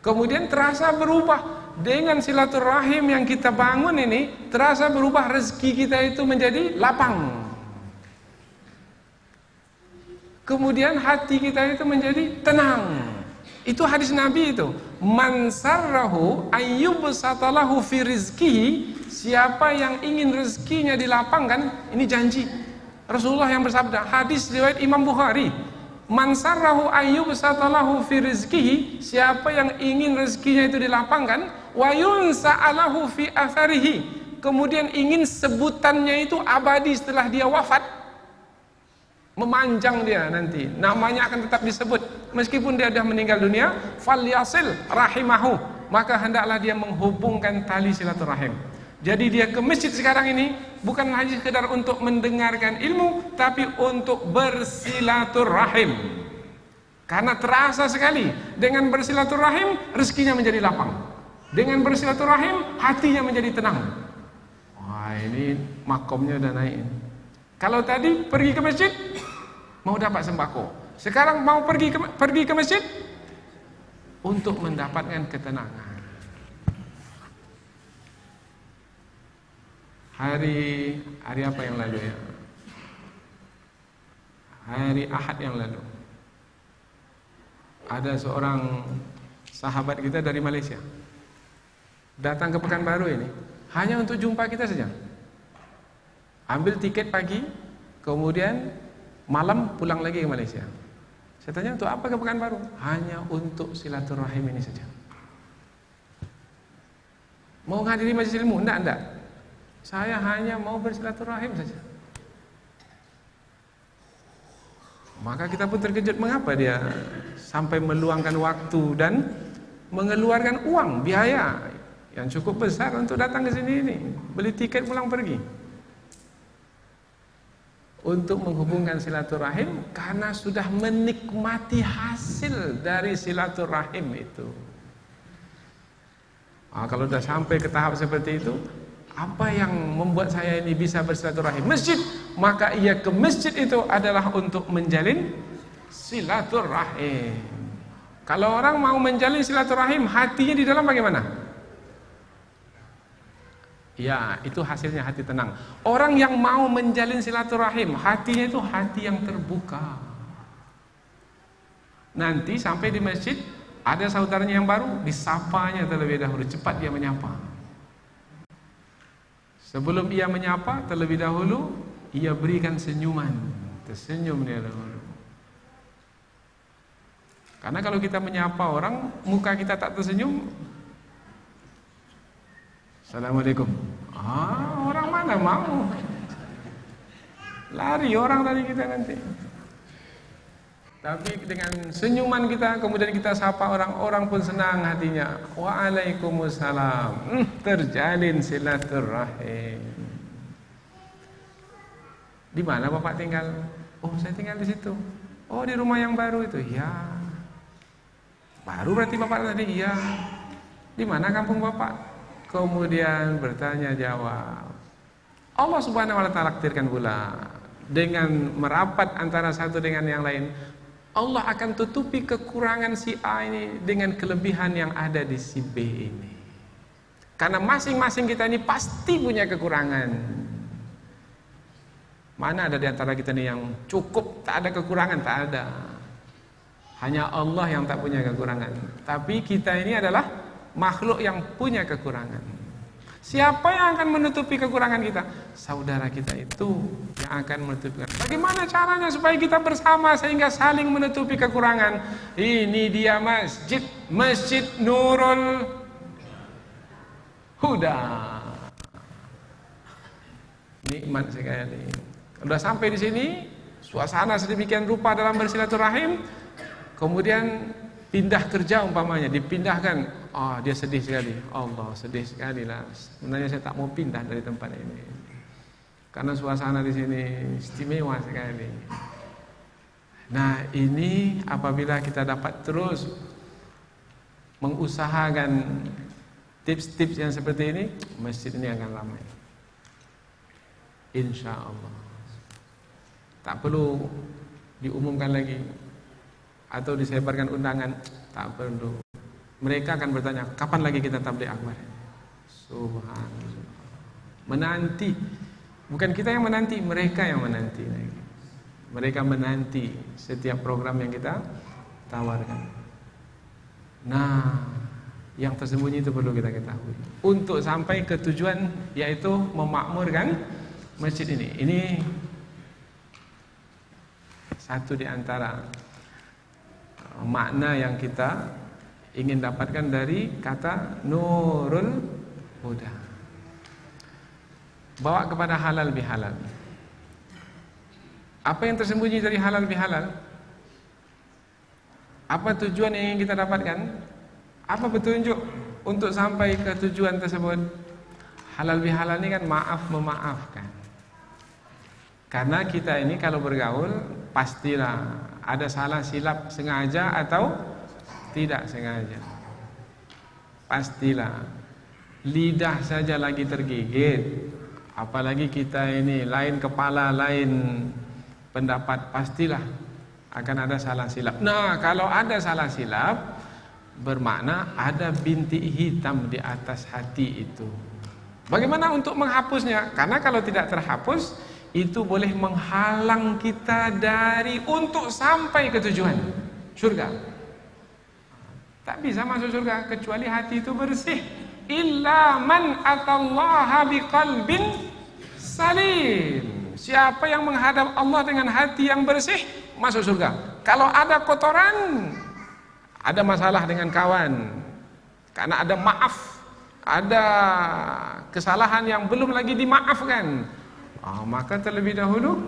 Kemudian terasa berubah dengan silaturahim yang kita bangun ini, terasa berubah rezeki kita itu menjadi lapang. Kemudian hati kita itu menjadi tenang. Itu hadis Nabi itu. Man sarrahu ayyubsatalahu fi rizqihi, siapa yang ingin rezekinya dilapangkan, ini janji Rasulullah yang bersabda, hadis riwayat Imam Bukhari. Man sarrahu ayyubsatalahu fi rizqihi, siapa yang ingin rezekinya itu dilapangkan, wa yunsa'alahu fi atharihi, kemudian ingin sebutannya itu abadi setelah dia wafat, memanjang dia nanti, namanya akan tetap disebut meskipun dia sudah meninggal dunia. Falyasil rahimahu, maka hendaklah dia menghubungkan tali silaturahim. Jadi dia ke masjid sekarang ini bukan hanya sekedar untuk mendengarkan ilmu, tapi untuk bersilaturahim. Karena terasa sekali dengan bersilaturahim rezekinya menjadi lapang, dengan bersilaturahim hatinya menjadi tenang. Wah, ini makomnya udah naik. Kalau tadi pergi ke masjid mau dapat sembako, sekarang mau pergi ke masjid untuk mendapatkan ketenangan. Hari apa yang lalu ya? Hari Ahad yang lalu, ada seorang sahabat kita dari Malaysia datang ke Pekanbaru ini hanya untuk jumpa kita saja. Ambil tiket pagi, kemudian malam pulang lagi ke Malaysia. Saya tanya, untuk apa ke Pekanbaru? Hanya untuk silaturahim ini saja. Mau menghadiri majelis ilmu? Enggak. Saya hanya mau bersilaturahim saja. Maka kita pun terkejut, mengapa dia sampai meluangkan waktu dan mengeluarkan uang, biaya yang cukup besar untuk datang ke sini ini, beli tiket pulang pergi, untuk menghubungkan silaturahim, karena sudah menikmati hasil dari silaturahim itu. Kalau sudah sampai ke tahap seperti itu, apa yang membuat saya ini bisa bersilaturahim? Masjid. Maka ia ke masjid itu adalah untuk menjalin silaturahim. Kalau orang mau menjalin silaturahim, hatinya di dalam bagaimana? Ya, itu hasilnya hati tenang. Orang yang mau menjalin silaturahim, hatinya itu hati yang terbuka. Nanti sampai di masjid, ada saudaranya yang baru, disapanya terlebih dahulu, cepat dia menyapa. Sebelum ia menyapa, terlebih dahulu ia berikan senyuman, tersenyum dia dahulu. Karena kalau kita menyapa orang, muka kita tak tersenyum, Assalamualaikum. Orang mana mau? Lari orang dari kita nanti. Tapi dengan senyuman kita, kemudian kita sapa orang pun senang hatinya. Waalaikumsalam. Terjalin silaturahim. Di mana Bapak tinggal? Oh, saya tinggal di situ. Oh, di rumah yang baru itu? Ya. Baru berarti Bapak tadi? Ya. Di mana kampung Bapak? Kemudian bertanya jawab. Allah Subhanahu wa taala takdirkan pula dengan merapat antara satu dengan yang lain, Allah akan tutupi kekurangan si A ini dengan kelebihan yang ada di si B ini. Karena masing-masing kita ini pasti punya kekurangan. Mana ada di antara kita ini yang cukup, tak ada kekurangan? Tak ada. Hanya Allah yang tak punya kekurangan. Tapi kita ini adalah makhluk yang punya kekurangan. Siapa yang akan menutupi kekurangan kita? Saudara kita itu yang akan menutupi. Bagaimana caranya supaya kita bersama sehingga saling menutupi kekurangan? Ini dia Masjid Nurul Huda. Nikmat sekali. Sudah sampai di sini, suasana sedemikian rupa dalam bersilaturahim. Kemudian pindah kerja umpamanya, dipindahkan, dia sedih sekali. Allah, sedih sekali lah. Sebenarnya saya tak mau pindah dari tempat ini, karena suasana di sini istimewa sekali. Nah, ini apabila kita dapat terus mengusahakan tips-tips yang seperti ini, masjid ini akan ramai. Insya Allah. Tak perlu diumumkan lagi atau disebarkan undangan, tak perlu. Mereka akan bertanya, kapan lagi kita tabligh akbar? Subhanallah. Menanti. Bukan kita yang menanti, mereka yang menanti. Mereka menanti setiap program yang kita tawarkan. Nah, yang tersembunyi itu perlu kita ketahui untuk sampai ke tujuan, yaitu memakmurkan masjid ini. Ini satu di antara makna yang kita ingin dapatkan dari kata Nurul Huda. Bawa kepada halal bihalal. Apa yang tersembunyi dari halal bihalal? Apa tujuan yang ingin kita dapatkan? Apa petunjuk untuk sampai ke tujuan tersebut? Halal bihalal ini kan maaf memaafkan. Karena kita ini kalau bergaul pastilah ada salah silap sengaja atau tidak sengaja. Pastilah. Lidah saja lagi tergigit, apalagi kita ini lain kepala, lain pendapat, pastilah akan ada salah silap. Nah, kalau ada salah silap, bermakna ada bintik hitam di atas hati itu. Bagaimana untuk menghapusnya? Karena kalau tidak terhapus, itu boleh menghalang kita dari untuk sampai ke tujuan surga. Tak bisa masuk surga kecuali hati itu bersih. Illa man atallaha biqalbin salim. Siapa yang menghadap Allah dengan hati yang bersih, masuk surga. Kalau ada kotoran, ada masalah dengan kawan, karena ada maaf, ada kesalahan yang belum lagi dimaafkan, maka terlebih dahulu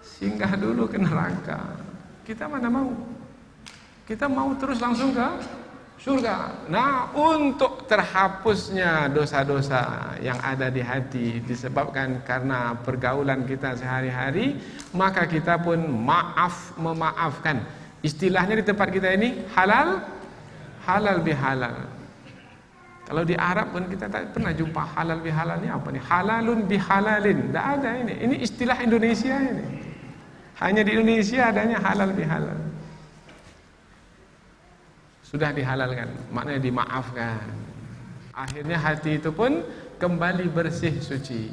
singgah dulu ke neraka. Kita mana mau? Kita mau terus langsung ke surga. Nah, untuk terhapusnya dosa-dosa yang ada di hati disebabkan karena pergaulan kita sehari-hari, maka kita pun memaafkan. Istilahnya di tempat kita ini halal bihalal. Kalau di Arab pun kita tak pernah jumpa halal bihalal ini apa nih? Halalun bihalalin. Tak ada ini. Ini istilah Indonesia ini. Hanya di Indonesia adanya halal bihalal. Sudah dihalalkan, maknanya dimaafkan. Akhirnya hati itu pun kembali bersih suci.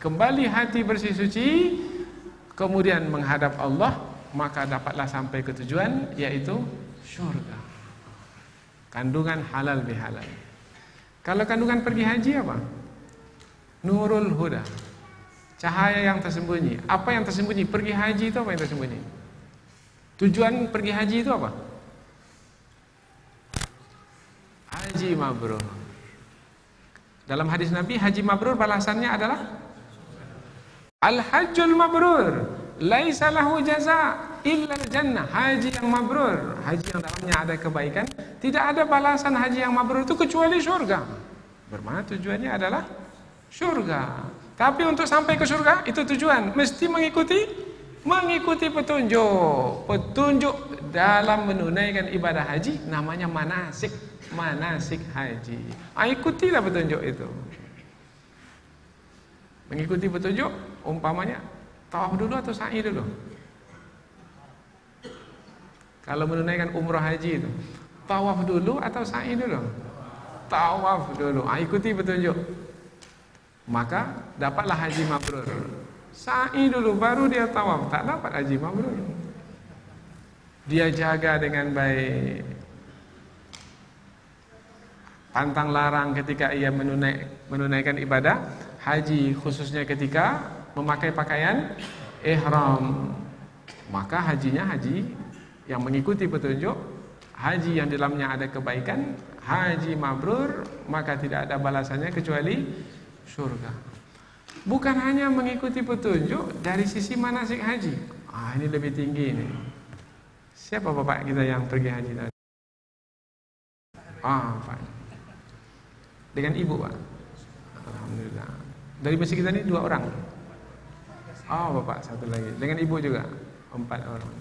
Kembali hati bersih suci, kemudian menghadap Allah, maka dapatlah sampai ke tujuan, yaitu syurga. Kandungan halal bihalal. Kalau kandungan pergi haji apa? Nurul Huda. Cahaya yang tersembunyi. Apa yang tersembunyi? Pergi haji itu apa yang tersembunyi? Tujuan pergi haji itu apa? Haji mabrur. Dalam hadis Nabi, haji mabrur balasannya adalah Al-hajjul mabrur laisa lahu jaza illa al-jannah. Haji yang mabrur, haji yang dalamnya ada kebaikan, tidak ada balasan haji yang mabrur itu kecuali surga. Bermakna tujuannya adalah surga. Tapi untuk sampai ke surga itu tujuan mesti mengikuti petunjuk dalam menunaikan ibadah haji, namanya manasik haji. Ikutilah petunjuk itu. Mengikuti petunjuk umpamanya tawaf dulu atau sa'i dulu. Kalau menunaikan umrah haji itu tawaf dulu atau sa'i dulu? Tawaf dulu. Ikuti petunjuk, maka dapatlah haji mabrur. Sa'i dulu baru dia tawaf, tak dapat haji mabrur. Dia jaga dengan baik, pantang larang ketika ia menunaikan ibadah haji, khususnya ketika memakai pakaian ihram, maka hajinya haji yang mengikuti petunjuk, haji yang di dalamnya ada kebaikan, haji mabrur, maka tidak ada balasannya kecuali surga. Bukan hanya mengikuti petunjuk dari sisi manasik haji, ini lebih tinggi ini. Siapa bapak kita yang pergi haji tadi? Pak. Dengan ibu, Pak. Alhamdulillah. Dari masjid kita ini 2 orang. Bapak 1 lagi. Dengan ibu juga 4 orang.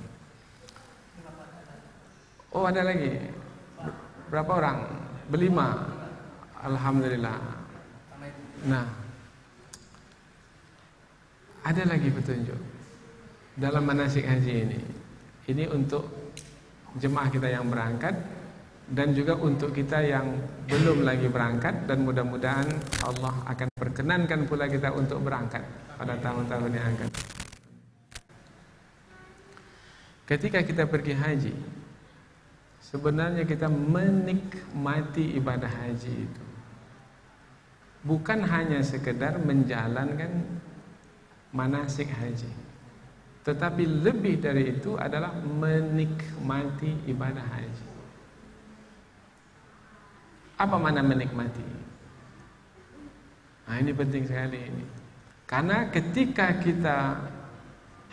Ada lagi. Berapa orang? 5. Alhamdulillah. Nah, ada lagi petunjuk dalam manasik haji ini. Ini untuk jemaah kita yang berangkat dan juga untuk kita yang belum lagi berangkat, dan mudah-mudahan Allah akan perkenankan pula kita untuk berangkat pada tahun-tahun yang akan. Ketika kita pergi haji, sebenarnya kita menikmati ibadah haji itu. Bukan hanya sekedar menjalankan manasik haji, tetapi lebih dari itu adalah menikmati ibadah haji. Apa makna menikmati? Ini penting sekali ini. Karena ketika kita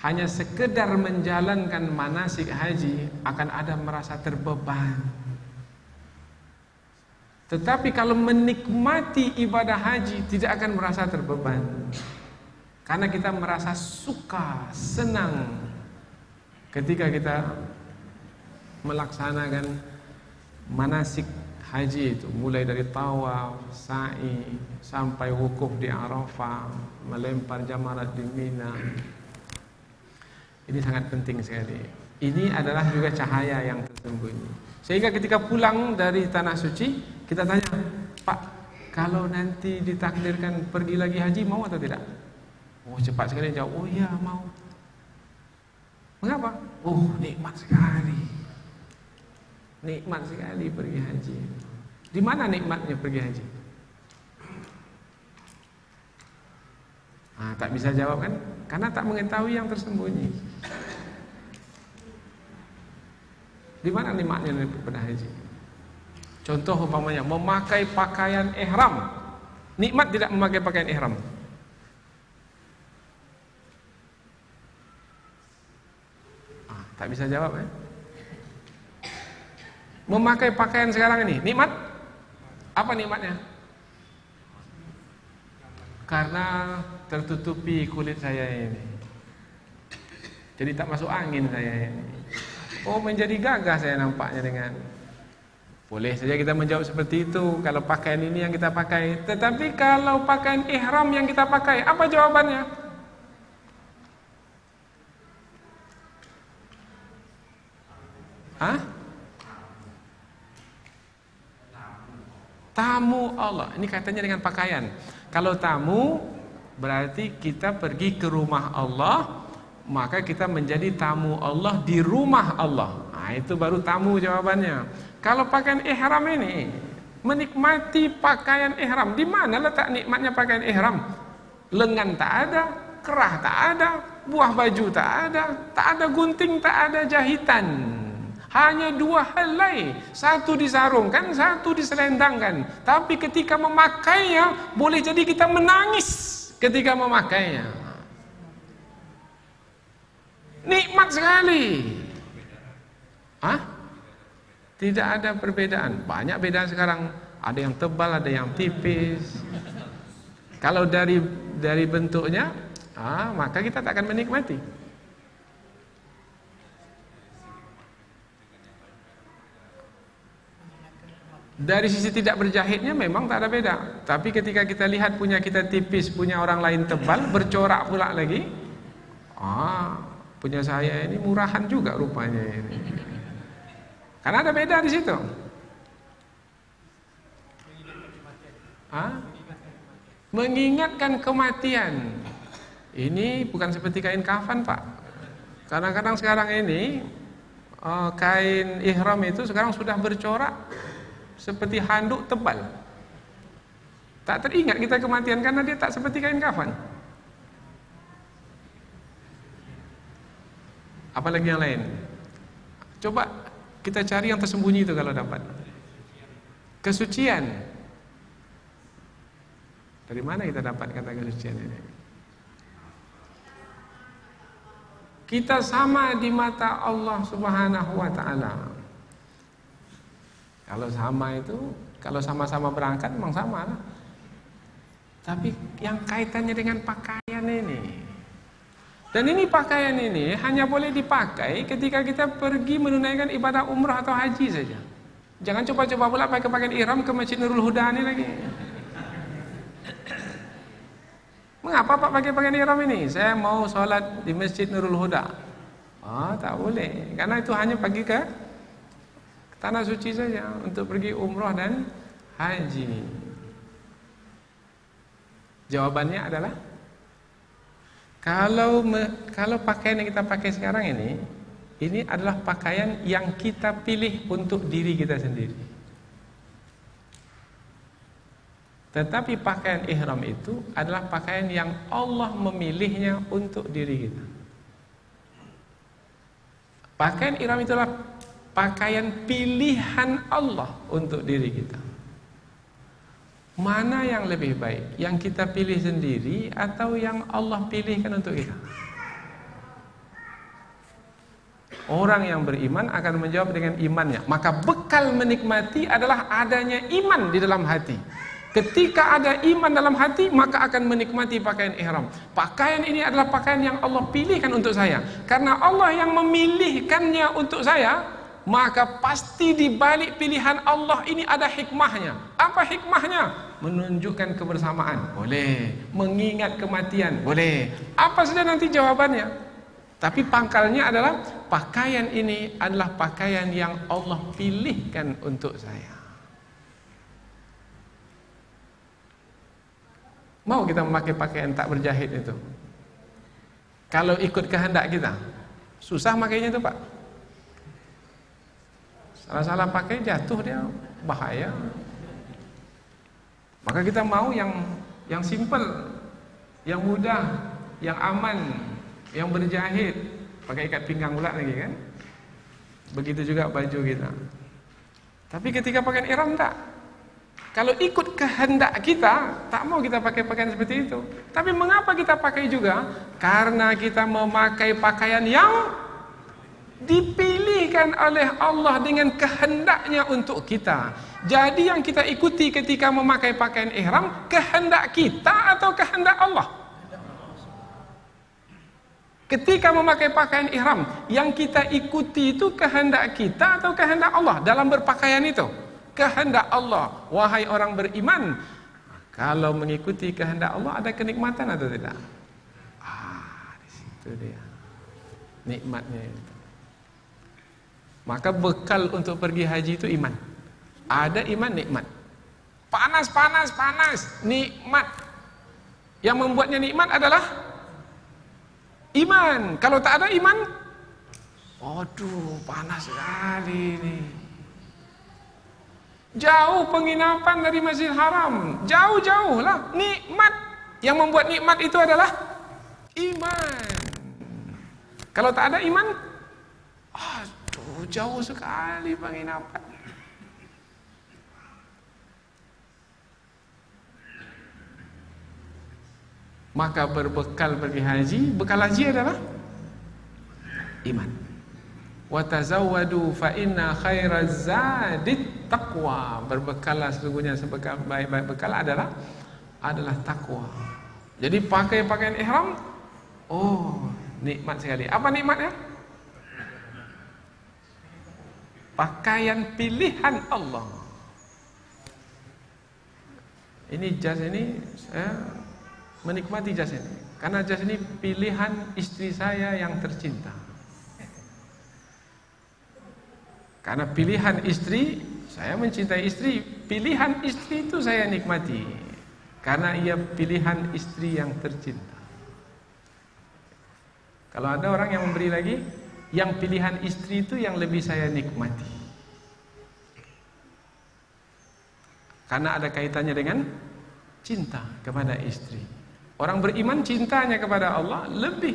hanya sekedar menjalankan manasik haji, akan ada merasa terbeban. Tetapi kalau menikmati ibadah haji, tidak akan merasa terbeban. Karena kita merasa suka, senang ketika kita melaksanakan manasik haji itu, mulai dari tawaf, sa'i, sampai wukuf di Arafah, melempar jamarat di Mina. Ini sangat penting sekali. Ini adalah juga cahaya yang tersembunyi. Sehingga ketika pulang dari tanah suci, kita tanya, Pak, kalau nanti ditakdirkan pergi lagi haji, mau atau tidak? Cepat sekali jawab, iya mau. Mengapa? Nikmat sekali. Nikmat sekali pergi haji. Di mana nikmatnya pergi haji? Tak bisa jawab kan? Karena tak mengetahui yang tersembunyi. Di mana nikmatnya pada haji? Contoh umpamanya memakai pakaian ihram. Nikmat tidak memakai pakaian ihram? Tak bisa jawab kan? Memakai pakaian sekarang ini nikmat? Apa nikmatnya? Karena tertutupi kulit saya ini, jadi tak masuk angin saya ini. Menjadi gagah saya nampaknya dengan. Boleh saja kita menjawab seperti itu kalau pakaian ini yang kita pakai. Tetapi kalau pakaian ihram yang kita pakai, apa jawabannya? Tamu Allah. Ini kaitannya dengan pakaian. Kalau tamu berarti kita pergi ke rumah Allah, maka kita menjadi tamu Allah di rumah Allah. Itu baru tamu jawabannya. Kalau pakaian ihram ini, menikmati pakaian ihram, di mana letak nikmatnya pakaian ihram? Lengan tak ada, kerah tak ada, buah baju tak ada gunting, tak ada jahitan. Hanya 2 helai, satu disarungkan, satu diselendangkan. Tapi ketika memakainya, boleh jadi kita menangis ketika memakainya. Nikmat sekali. Tidak ada perbedaan. Banyak beda sekarang. Ada yang tebal, ada yang tipis. Kalau dari bentuknya, maka kita tak akan menikmati. Dari sisi tidak berjahitnya memang tak ada beda. Tapi ketika kita lihat punya kita tipis, punya orang lain tebal, bercorak pula lagi, punya saya ini murahan juga rupanya ini. Karena ada beda di situ. Mengingatkan kematian. Ini bukan seperti kain kafan, Pak. Kadang-kadang sekarang ini kain ihram itu sekarang sudah bercorak seperti handuk tebal. Tak teringat kita kematian karena dia tak seperti kain kafan. Apalagi yang lain. Coba kita cari yang tersembunyi itu kalau dapat. Kesucian. Dari mana kita dapat kata kesucian ini? Kita sama di mata Allah Subhanahu wa ta'ala. Kalau sama itu, kalau sama-sama berangkat memang sama lah. Tapi yang kaitannya dengan pakaian ini. Dan ini pakaian ini hanya boleh dipakai ketika kita pergi menunaikan ibadah umrah atau haji saja. Jangan coba-coba pula pakai pakaian ihram ke Masjid Nurul Huda ini lagi. Mengapa Pak pakai pakaian ihram ini? Saya mau sholat di Masjid Nurul Huda. Oh, tak boleh. Karena itu hanya pergi ke tanah suci saja untuk pergi umrah dan haji. Jawabannya adalah kalau pakaian yang kita pakai sekarang ini adalah pakaian yang kita pilih untuk diri kita sendiri. Tetapi pakaian ihram itu adalah pakaian yang Allah memilihnya untuk diri kita. Pakaian ihram itulah pakaian pilihan Allah untuk diri kita. Mana yang lebih baik? Yang kita pilih sendiri atau yang Allah pilihkan untuk kita? Orang yang beriman akan menjawab dengan imannya. Maka bekal menikmati adalah adanya iman di dalam hati. Ketika ada iman dalam hati, maka akan menikmati pakaian ihram. Pakaian ini adalah pakaian yang Allah pilihkan untuk saya. Karena Allah yang memilihkannya untuk saya, maka pasti di balik pilihan Allah ini ada hikmahnya. Apa hikmahnya? Menunjukkan kebersamaan, boleh. Mengingat kematian, boleh. Apa saja nanti jawabannya. Tapi pangkalnya adalah pakaian ini adalah pakaian yang Allah pilihkan untuk saya. Mau kita memakai pakaian tak berjahit itu? Kalau ikut kehendak kita, susah makainya itu Pak. Salah-salah pakai jatuh dia bahaya. Maka kita mau yang simple, yang mudah, yang aman, yang berjahit, pakai ikat pinggang pula lagi kan. Begitu juga baju kita. Tapi ketika pakaian ihram tak. Kalau ikut kehendak kita, tak mau kita pakai pakaian seperti itu. Tapi mengapa kita pakai juga? Karena kita memakai pakaian yang dipilihkan oleh Allah dengan kehendaknya untuk kita. Jadi yang kita ikuti ketika memakai pakaian ihram, kehendak kita atau kehendak Allah? Ketika memakai pakaian ihram, yang kita ikuti itu kehendak kita atau kehendak Allah dalam berpakaian itu? Kehendak Allah. Wahai orang beriman, kalau mengikuti kehendak Allah ada kenikmatan atau tidak? Di situ dia nikmatnya itu. Maka bekal untuk pergi haji itu iman. Ada iman, nikmat. Panas, nikmat. Yang membuatnya nikmat adalah iman. Kalau tak ada iman, aduh panas sekali ini. Jauh penginapan dari Masjidil Haram, jauh-jauh lah. Nikmat. Yang membuat nikmat itu adalah iman. Kalau tak ada iman, aduh jauh sekali penginapan. Maka berbekal pergi haji, bekal haji adalah iman. Wa tazawwadu fa inna khairaz zadit taqwa. Berbekallah, sesungguhnya sebaik-baik bekal adalah takwa. Jadi pakai pakaian ihram, nikmat sekali. Apa nikmatnya? Pakaian pilihan Allah. Ini jas ini saya menikmati jas ini karena jas ini pilihan istri saya yang tercinta. Karena pilihan istri, saya mencintai istri, pilihan istri itu saya nikmati karena ia pilihan istri yang tercinta. Kalau ada orang yang memberi lagi, yang pilihan istri itu yang lebih saya nikmati karena ada kaitannya dengan cinta kepada istri. Orang beriman cintanya kepada Allah lebih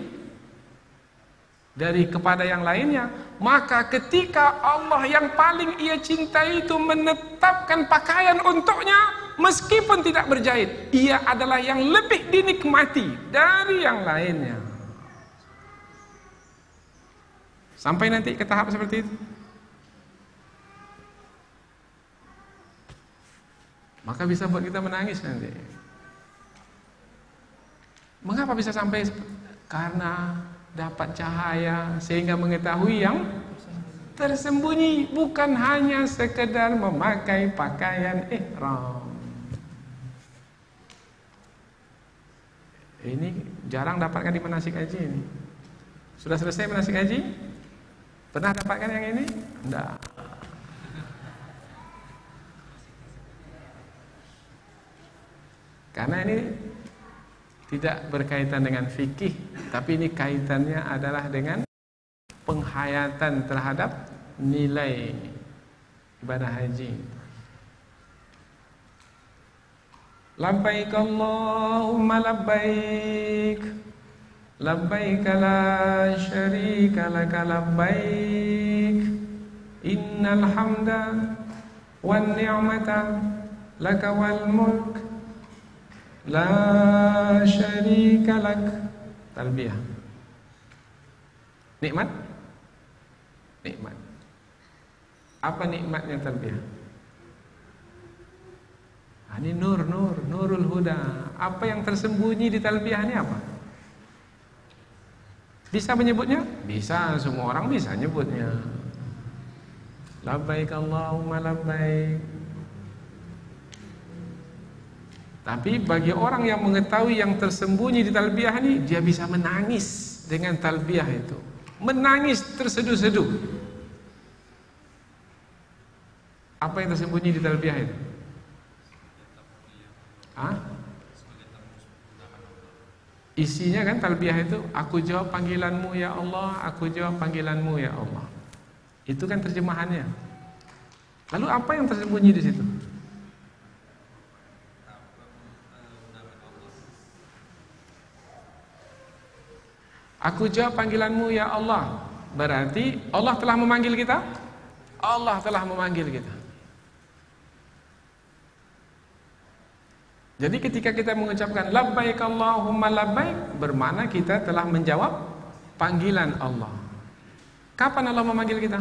dari kepada yang lainnya. Maka ketika Allah yang paling ia cintai itu menetapkan pakaian untuknya, meskipun tidak berjahit, ia adalah yang lebih dinikmati dari yang lainnya. Sampai nanti ke tahap seperti itu. maka bisa buat kita menangis nanti. Mengapa bisa sampai? Karena dapat cahaya sehingga mengetahui yang tersembunyi, bukan hanya sekedar memakai pakaian ihram. Ini jarang dapatkan di manasik haji ini. Sudah selesai manasik haji? Pernah dapatkan yang ini? Enggak. Karena ini tidak berkaitan dengan fikih, tapi ini kaitannya adalah dengan penghayatan terhadap nilai ibadah haji. Labbaik Allahumma labbaik, labbaik la syarika laka labbaik, innal hamda wan ni'mata laka wal mulk la syarika lak. Talbiyah. Nikmat? Nikmat. Apa nikmatnya talbiyah? Ini nurul huda. Apa yang tersembunyi di talbiyah ini apa? Bisa menyebutnya? Bisa, semua orang bisa nyebutnya. Labbaik Allahumma labbaik. Tapi bagi orang yang mengetahui yang tersembunyi di talbiyah ini, dia bisa menangis dengan talbiyah itu. Menangis terseduh-seduh. Apa yang tersembunyi di talbiyah itu? Isinya kan talbiyah itu, aku jawab panggilanmu ya Allah, aku jawab panggilanmu ya Allah. Itu kan terjemahannya. Lalu apa yang tersembunyi di situ? Aku jawab panggilanmu ya Allah. Berarti Allah telah memanggil kita? Allah telah memanggil kita. Jadi ketika kita mengucapkan labbaik Allahumma labbaik, bermakna kita telah menjawab panggilan Allah. Kapan Allah memanggil kita?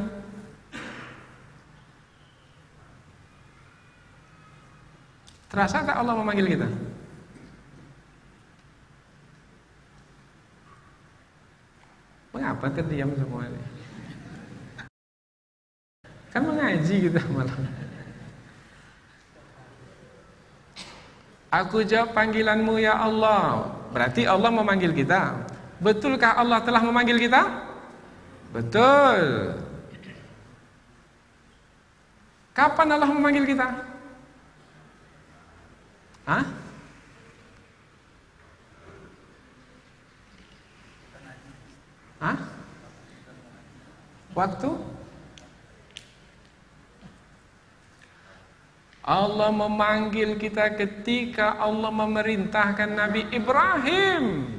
Terasa tak Allah memanggil kita? Mengapa terdiam semua ini? Kan mengaji kita malam. Aku jawab panggilanmu ya Allah. Berarti Allah memanggil kita. Betulkah Allah telah memanggil kita? Betul. Kapan Allah memanggil kita? Hah? Hah? Waktu? Allah memanggil kita ketika Allah memerintahkan Nabi Ibrahim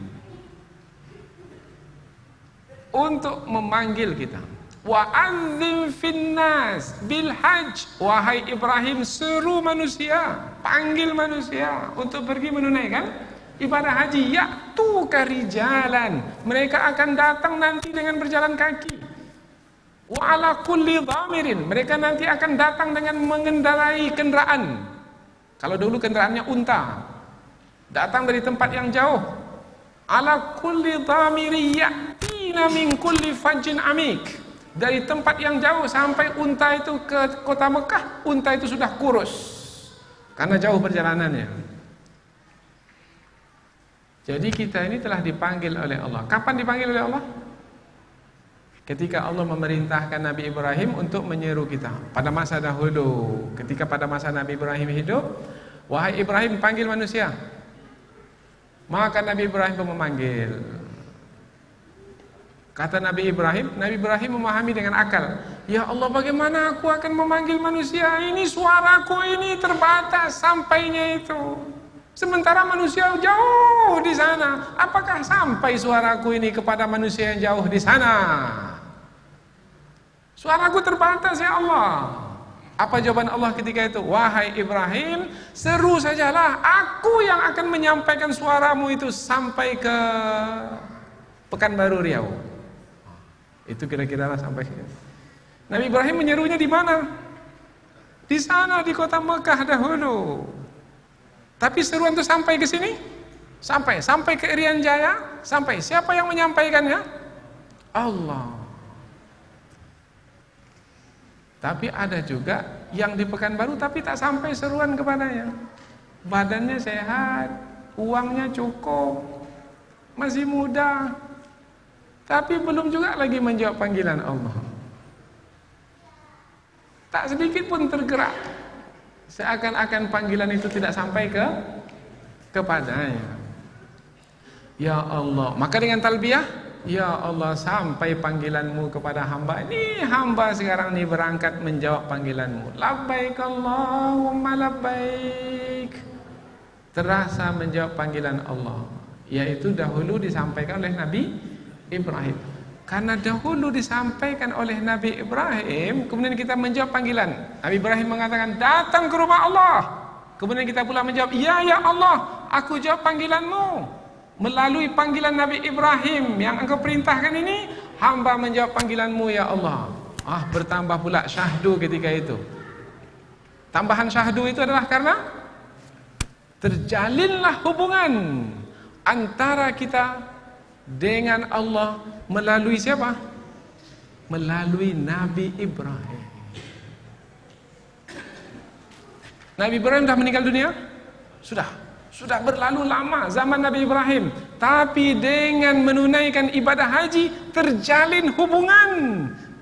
untuk memanggil kita. Wa anzim finnas bil hajj, wahai Ibrahim, seru manusia, panggil manusia untuk pergi menunaikan ibadah haji. Ya'tuka rijalan, mereka akan datang nanti dengan berjalan kaki. Wa ala kulli dhamirin, mereka nanti akan datang dengan mengendarai kendaraan. Kalau dulu kendaraannya unta, datang dari tempat yang jauh. Ala kulli dhamiri ya'tina min kulli fajjin amik, dari tempat yang jauh sampai unta itu ke kota Mekah, unta itu sudah kurus karena jauh perjalanannya. Jadi kita ini telah dipanggil oleh Allah. Kapan dipanggil oleh Allah? Ketika Allah memerintahkan Nabi Ibrahim untuk menyeru kita pada masa dahulu. Ketika pada masa Nabi Ibrahim hidup, wahai Ibrahim, panggil manusia. Maka Nabi Ibrahim pun memanggil. Kata Nabi Ibrahim memahami dengan akal. Ya Allah, bagaimana aku akan memanggil manusia ini? Suaraku ini terbatas sampainya itu. Sementara manusia jauh di sana. Apakah sampai suaraku ini kepada manusia yang jauh di sana? Suaraku terbatas ya Allah. Apa jawaban Allah ketika itu? Wahai Ibrahim, seru sajalah, aku yang akan menyampaikan suaramu itu sampai ke Pekanbaru Riau. Itu kira-kira lah sampai sini. Nabi Ibrahim menyerunya di mana? Di sana, di kota Mekah dahulu. Tapi seruan itu sampai ke sini, sampai ke Irian Jaya, sampai siapa yang menyampaikannya? Allah. Tapi ada juga yang di Pekanbaru tapi tak sampai seruan kepadanya. Badannya sehat, uangnya cukup, masih muda, tapi belum juga lagi menjawab panggilan Allah. Tak sedikit pun tergerak, seakan-akan panggilan itu tidak sampai kepadanya. Ya Allah, maka dengan talbiyah, ya Allah, sampai panggilanmu kepada hamba ini. Hamba sekarang ini berangkat menjawab panggilanmu. Labbaik Allahumma labbaik. Terasa menjawab panggilan Allah, yaitu dahulu disampaikan oleh Nabi Ibrahim. Karena dahulu disampaikan oleh Nabi Ibrahim, kemudian kita menjawab panggilan. Nabi Ibrahim mengatakan, datang ke rumah Allah. Kemudian kita pula menjawab, ya Allah, aku jawab panggilanmu. Melalui panggilan Nabi Ibrahim yang engkau perintahkan ini, hamba menjawab panggilanmu ya Allah. Bertambah pula syahdu ketika itu. Tambahan syahdu itu adalah karena terjalinlah hubungan antara kita dengan Allah melalui siapa? Melalui Nabi Ibrahim. Nabi Ibrahim sudah meninggal dunia? Sudah berlalu lama zaman Nabi Ibrahim. Tapi dengan menunaikan ibadah haji terjalin hubungan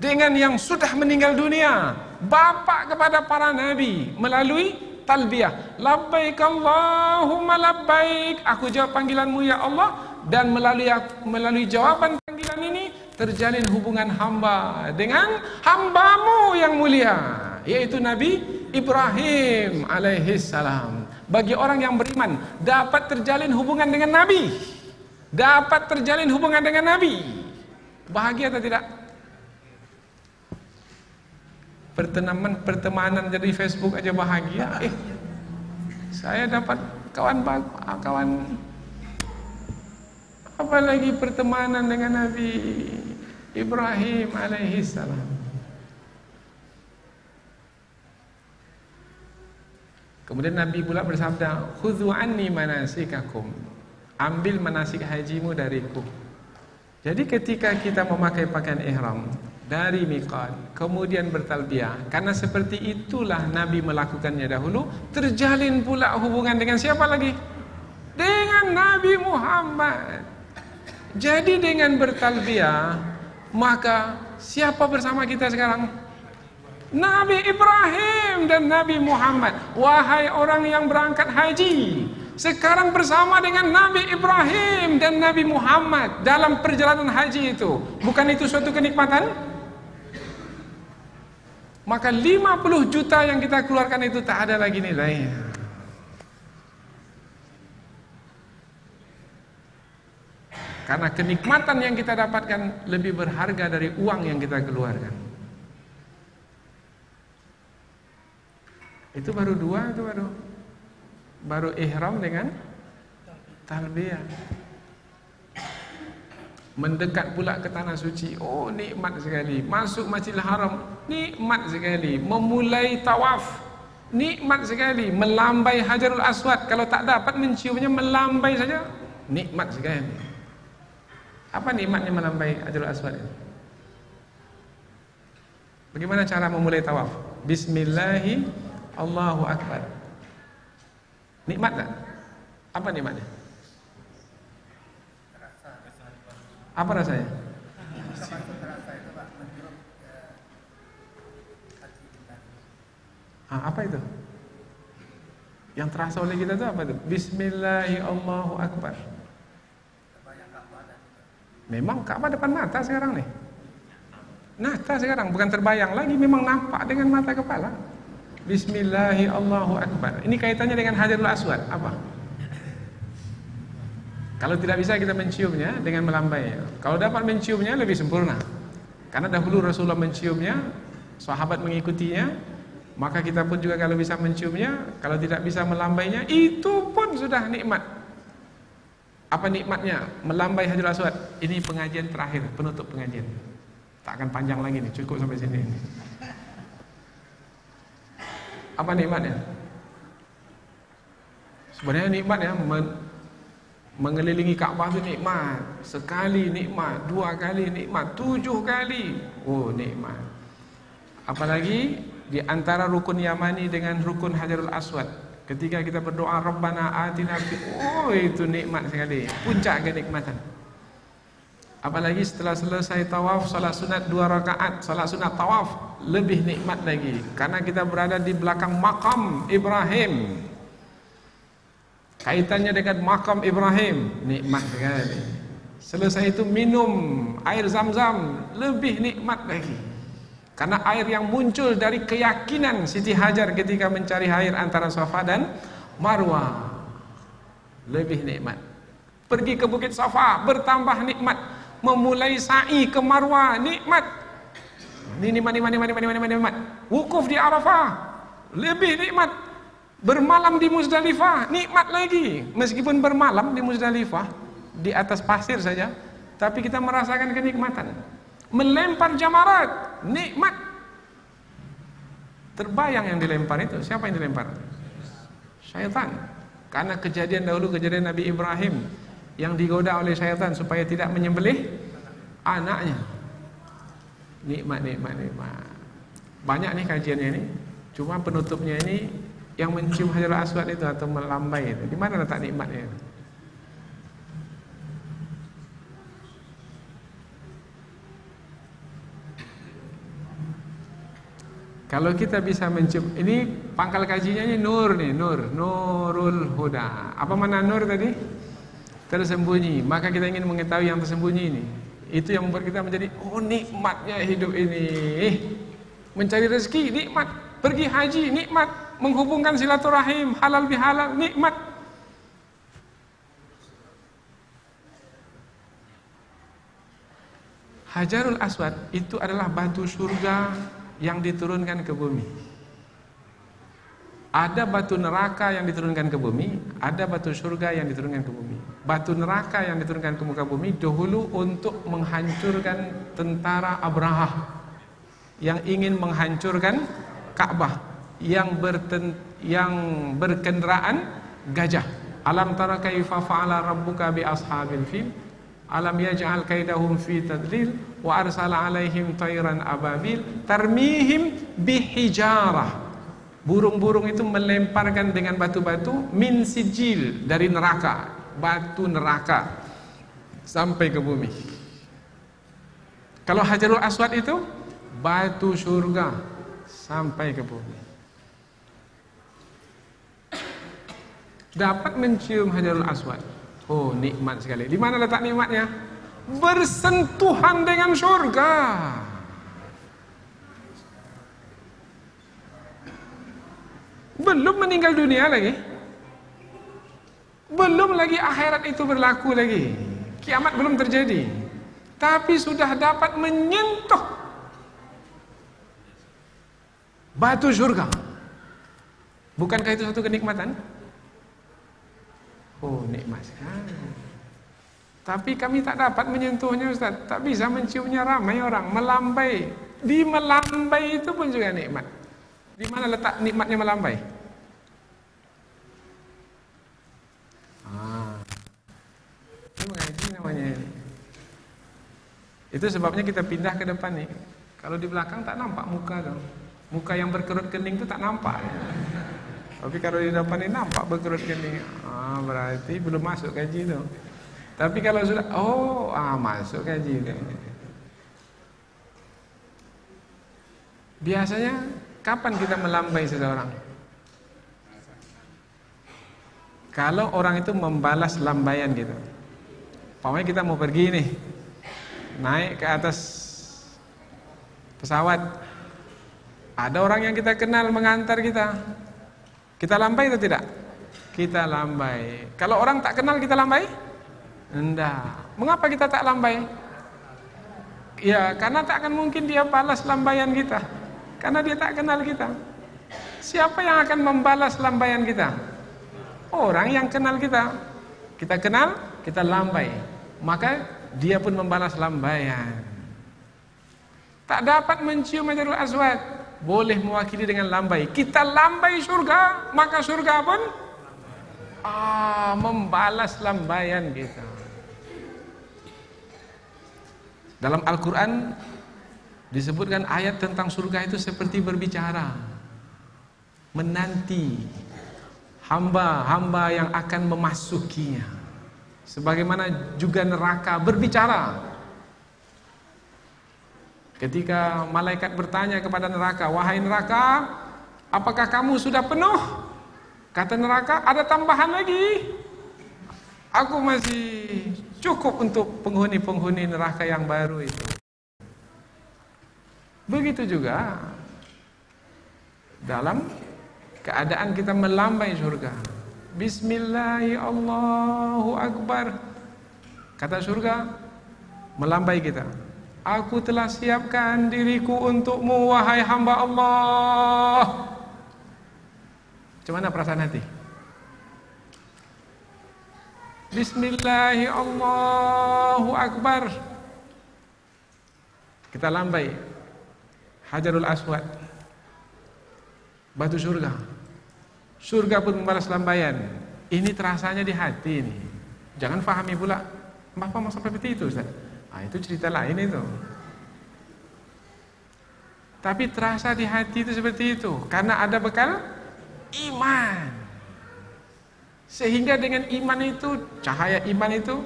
dengan yang sudah meninggal dunia. Bapak kepada para nabi melalui talbiyah. Labbaik Allahumma labbaik. Aku jawab panggilanmu ya Allah. Dan melalui jawaban panggilan ini terjalin hubungan hamba dengan hambamu yang mulia, yaitu Nabi Ibrahim alaihissalam. Bagi orang yang beriman dapat terjalin hubungan dengan Nabi, dapat terjalin hubungan dengan Nabi. Bahagia atau tidak? Pertemanan dari Facebook aja bahagia. Saya dapat kawan, apalagi pertemanan dengan Nabi Ibrahim alaihissalam. Kemudian Nabi pula bersabda, khudhu anni manasikakum. Ambil manasik hajimu dariku. Jadi ketika kita memakai pakaian ihram dari miqat, kemudian bertalbiyah, karena seperti itulah Nabi melakukannya dahulu, terjalin pula hubungan dengan siapa lagi? Dengan Nabi Muhammad. Jadi dengan bertalbiyah, maka siapa bersama kita sekarang? Nabi Ibrahim dan Nabi Muhammad. Wahai orang yang berangkat haji, sekarang bersama dengan Nabi Ibrahim dan Nabi Muhammad dalam perjalanan haji itu. Bukan itu suatu kenikmatan? Maka 50 juta yang kita keluarkan itu tak ada lagi nilainya. Karena kenikmatan yang kita dapatkan lebih berharga dari uang yang kita keluarkan. Itu baru dua, itu baru ihram dengan talbiyah. Mendekat pula ke tanah suci, oh nikmat sekali. Masuk Masjidil Haram, nikmat sekali. Memulai tawaf, nikmat sekali. Melambai Hajarul Aswad, kalau tak dapat menciumnya, melambai saja, nikmat sekali. Apa nikmatnya melambai Hajarul Aswad itu? Bagaimana cara memulai tawaf? Bismillahirrahmanirrahim, Allahu Akbar. Nikmat tak? Apa nikmatnya? Apa rasanya? Apa itu? Yang terasa oleh kita itu apa itu? Bismillahirrahmanirrahim, Allahu Akbar. Memang Ka'bah depan mata sekarang nih. Nyata sekarang, bukan terbayang lagi, memang nampak dengan mata kepala. Bismillahirrahmanirrahim, Allahu Akbar. Ini kaitannya dengan Hajarul Aswad. Apa? Kalau tidak bisa kita menciumnya dengan melambainya. Kalau dapat menciumnya lebih sempurna. Karena dahulu Rasulullah menciumnya, sahabat mengikutinya, maka kita pun juga kalau bisa menciumnya, kalau tidak bisa melambainya, itu pun sudah nikmat. Apa nikmatnya? Melambai Hajarul Aswad. Ini pengajian terakhir, penutup pengajian. Tak akan panjang lagi nih, cukup sampai sini. Apa nikmatnya? Sebenarnya nikmat ya, mengelilingi Ka'bah itu nikmat. Sekali nikmat, 2 kali nikmat, 7 kali. Oh, nikmat. Apalagi di antara rukun Yamani dengan rukun Hajarul Aswad. Ketika kita berdoa Rabbana atina oh itu nikmat sekali. Puncak kenikmatan. Apalagi setelah selesai tawaf, salat sunat 2 rakaat, salat sunat tawaf, lebih nikmat lagi. Karena kita berada di belakang makam Ibrahim. Kaitannya dengan makam Ibrahim, nikmat sekali. Selesai itu minum air Zam-Zam, lebih nikmat lagi. Karena air yang muncul dari keyakinan Siti Hajar ketika mencari air antara Safa dan Marwah, lebih nikmat. Pergi ke Bukit Safa, bertambah nikmat. Memulai sa'i ke Marwah, nikmat. Ini nikmat. Wukuf di Arafah, lebih nikmat. Bermalam di Muzdalifah, nikmat lagi. Meskipun bermalam di Muzdalifah, di atas pasir saja, tapi kita merasakan kenikmatan. Melempar jamarat, nikmat. Terbayang yang dilempar itu, siapa yang dilempar? Syaitan. Karena kejadian dahulu, kejadian Nabi Ibrahim yang digoda oleh syaitan supaya tidak menyembelih anaknya. Nikmat. Banyak nih kajiannya ini. Cuma penutupnya ini yang mencium Hajarul Aswad itu atau melambai itu. Di mana letak nikmatnya? Kalau kita bisa mencium, ini pangkal kajinya ini nur nih, nurul huda. Apa mana nur tadi? Tersembunyi. Maka kita ingin mengetahui yang tersembunyi ini. Itu yang membuat kita menjadi, oh nikmatnya hidup ini. Mencari rezeki, nikmat. Pergi haji, nikmat. Menghubungkan silaturahim, halal bihalal, nikmat. Hajarul Aswad itu adalah batu surga yang diturunkan ke bumi. Ada batu neraka yang diturunkan ke bumi, ada batu surga yang diturunkan ke bumi. Batu neraka yang diturunkan ke muka bumi dahulu untuk menghancurkan tentara Abrahah yang ingin menghancurkan Ka'bah, yang berkendaraan gajah. Alam tara kaifa fa'ala rabbuka bi ashabil fil alam yaj'al kaidahum fi tadlil wa arsala alaihim tayran ababil tarmihim bihijarah. Burung-burung itu melemparkan dengan batu-batu min sijil, dari neraka, batu neraka sampai ke bumi. Kalau Hajarul Aswad itu batu surga sampai ke bumi. Dapat mencium Hajarul Aswad. Oh, nikmat sekali. Di mana letak nikmatnya? Bersentuhan dengan surga. Belum meninggal dunia lagi. Belum lagi akhirat itu berlaku lagi. Kiamat belum terjadi. Tapi sudah dapat menyentuh batu surga. Bukankah itu satu kenikmatan? Oh, nikmat sekali. Tapi kami tak dapat menyentuhnya, Ustaz. Tak bisa menciumnya, ramai orang melambai. Di melambai itu pun juga nikmat. Di mana letak nikmatnya melambai? Itu mengaji namanya. Itu sebabnya kita pindah ke depan nih. Kalau di belakang tak nampak muka dong. Muka yang berkerut kening itu tak nampak. Tapi kalau di depan ini nampak berkerut kening. Berarti belum masuk kaji itu. Tapi kalau sudah, masuk kaji itu. Biasanya kapan kita melambai seseorang? Kalau orang itu membalas lambaian gitu. Pokoknya kita mau pergi nih, naik ke atas pesawat. Ada orang yang kita kenal mengantar kita. Kita lambai atau tidak? Kita lambai. Kalau orang tak kenal kita lambai? Enggak. Mengapa kita tak lambai? Ya, karena tak akan mungkin dia balas lambaian kita. Karena dia tak kenal kita. Siapa yang akan membalas lambaian kita? Orang yang kenal kita. Kita kenal, kita lambai. Maka dia pun membalas lambaian. Tak dapat mencium Hajarul Aswad, boleh mewakili dengan lambai. Kita lambai surga, maka surga pun membalas lambaian kita. Dalam Al-Quran disebutkan ayat tentang surga itu seperti berbicara, menanti hamba-hamba yang akan memasukinya. Sebagaimana juga neraka berbicara. Ketika malaikat bertanya kepada neraka, "Wahai neraka, apakah kamu sudah penuh?" Kata neraka, "Ada tambahan lagi. Aku masih cukup untuk penghuni-penghuni neraka yang baru itu." Begitu juga dalam keadaan kita melambai surga. Bismillahirrahmanirrahim, Allahu Akbar. Kata surga melambai kita. "Aku telah siapkan diriku untukmu, wahai hamba Allah." Macam mana perasaan hati? Bismillahirrahmanirrahim, Allahu Akbar. Kita lambai Hajarul Aswad, batu surga. Surga pun membalas lambaian. Ini terasanya di hati ini. Jangan fahami pula, "Bapak mau sampai seperti itu, Ustaz?" Itu cerita lain itu. Tapi terasa di hati itu seperti itu karena ada bekal iman. Sehingga dengan iman itu, cahaya iman itu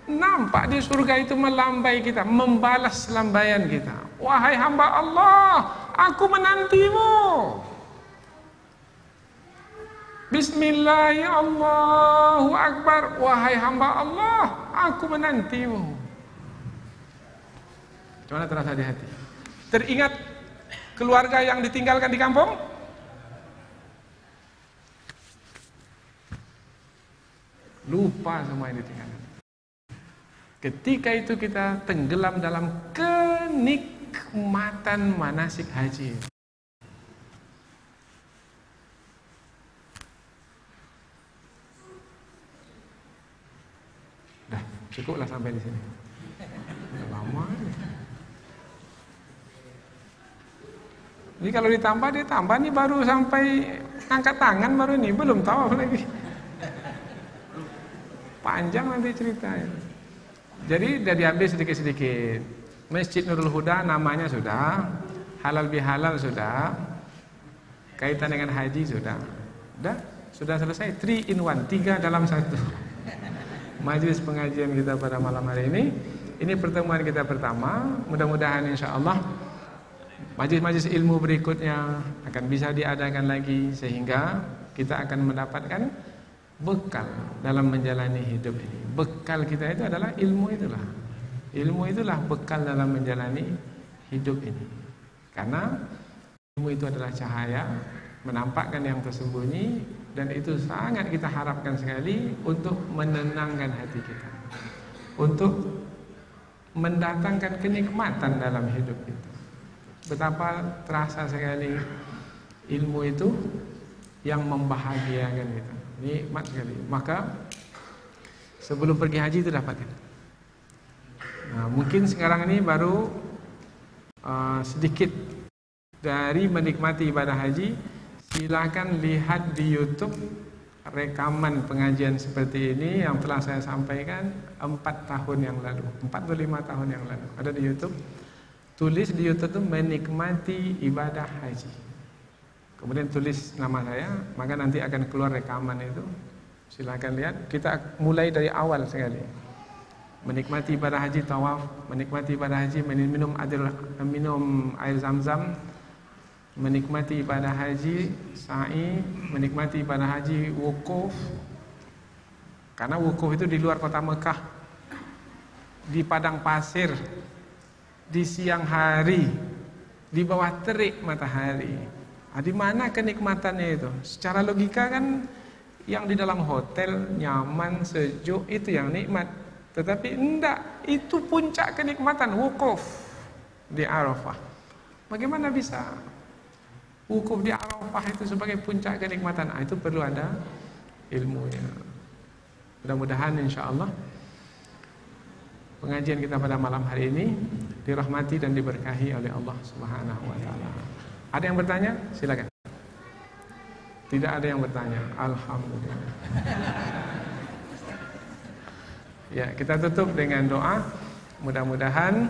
nampak di surga itu melambai kita, membalas lambaian kita. "Wahai hamba Allah, aku menantimu." Bismillahirrahmanirrahim, Allahu Akbar. "Wahai hamba Allah, aku menantimu." Gimana terasa di hati? Teringat keluarga yang ditinggalkan di kampung? Lupa semua yang ditinggalkan. Ketika itu kita tenggelam dalam kenikmatan manasik haji. Dah, cukuplah sampai di sini. Udah lama ini. Jadi kalau ditambah nih baru sampai angkat tangan baru nih, belum tawaf lagi. Panjang nanti ceritanya. Jadi udah diambil sedikit-sedikit. Masjid Nurul Huda namanya sudah, halal bihalal sudah, kaitan dengan haji sudah. Sudah selesai, 3 in 1, 3 dalam 1. Majelis pengajian kita pada malam hari ini pertemuan kita pertama. Mudah-mudahan insyaallah majelis-majelis ilmu berikutnya akan bisa diadakan lagi sehingga kita akan mendapatkan bekal dalam menjalani hidup ini. Bekal kita itu adalah ilmu itulah. Ilmu itulah bekal dalam menjalani hidup ini. Karena ilmu itu adalah cahaya, menampakkan yang tersembunyi, dan itu sangat kita harapkan sekali untuk menenangkan hati kita, untuk mendatangkan kenikmatan dalam hidup kita. Betapa terasa sekali ilmu itu yang membahagiakan kita, nikmat sekali. Maka sebelum pergi haji itu dapatkan. Nah, mungkin sekarang ini baru sedikit dari menikmati ibadah haji. Silakan lihat di YouTube rekaman pengajian seperti ini yang telah saya sampaikan 4 tahun yang lalu, 4 atau 5 tahun yang lalu. Ada di YouTube. Tulis di YouTube itu menikmati ibadah haji. Kemudian tulis nama saya, maka nanti akan keluar rekaman itu. Silakan lihat. Kita mulai dari awal sekali. Menikmati ibadah haji tawaf, menikmati ibadah haji minum air zam-zam, menikmati ibadah haji sa'i, menikmati ibadah haji wukuf. Karena wukuf itu di luar kota Mekah, di padang pasir, di siang hari, di bawah terik matahari. Di mana kenikmatannya itu? Secara logika kan yang di dalam hotel nyaman, sejuk, itu yang nikmat. Tetapi enggak, itu puncak kenikmatan wukuf di Arafah. Bagaimana bisa wukuf di Arafah itu sebagai puncak kenikmatan? Itu perlu ada ilmunya. Mudah-mudahan insyaallah pengajian kita pada malam hari ini dirahmati dan diberkahi oleh Allah Subhanahu wa taala. Ada yang bertanya? Silakan. Tidak ada yang bertanya. Alhamdulillah. Ya, kita tutup dengan doa. Mudah-mudahan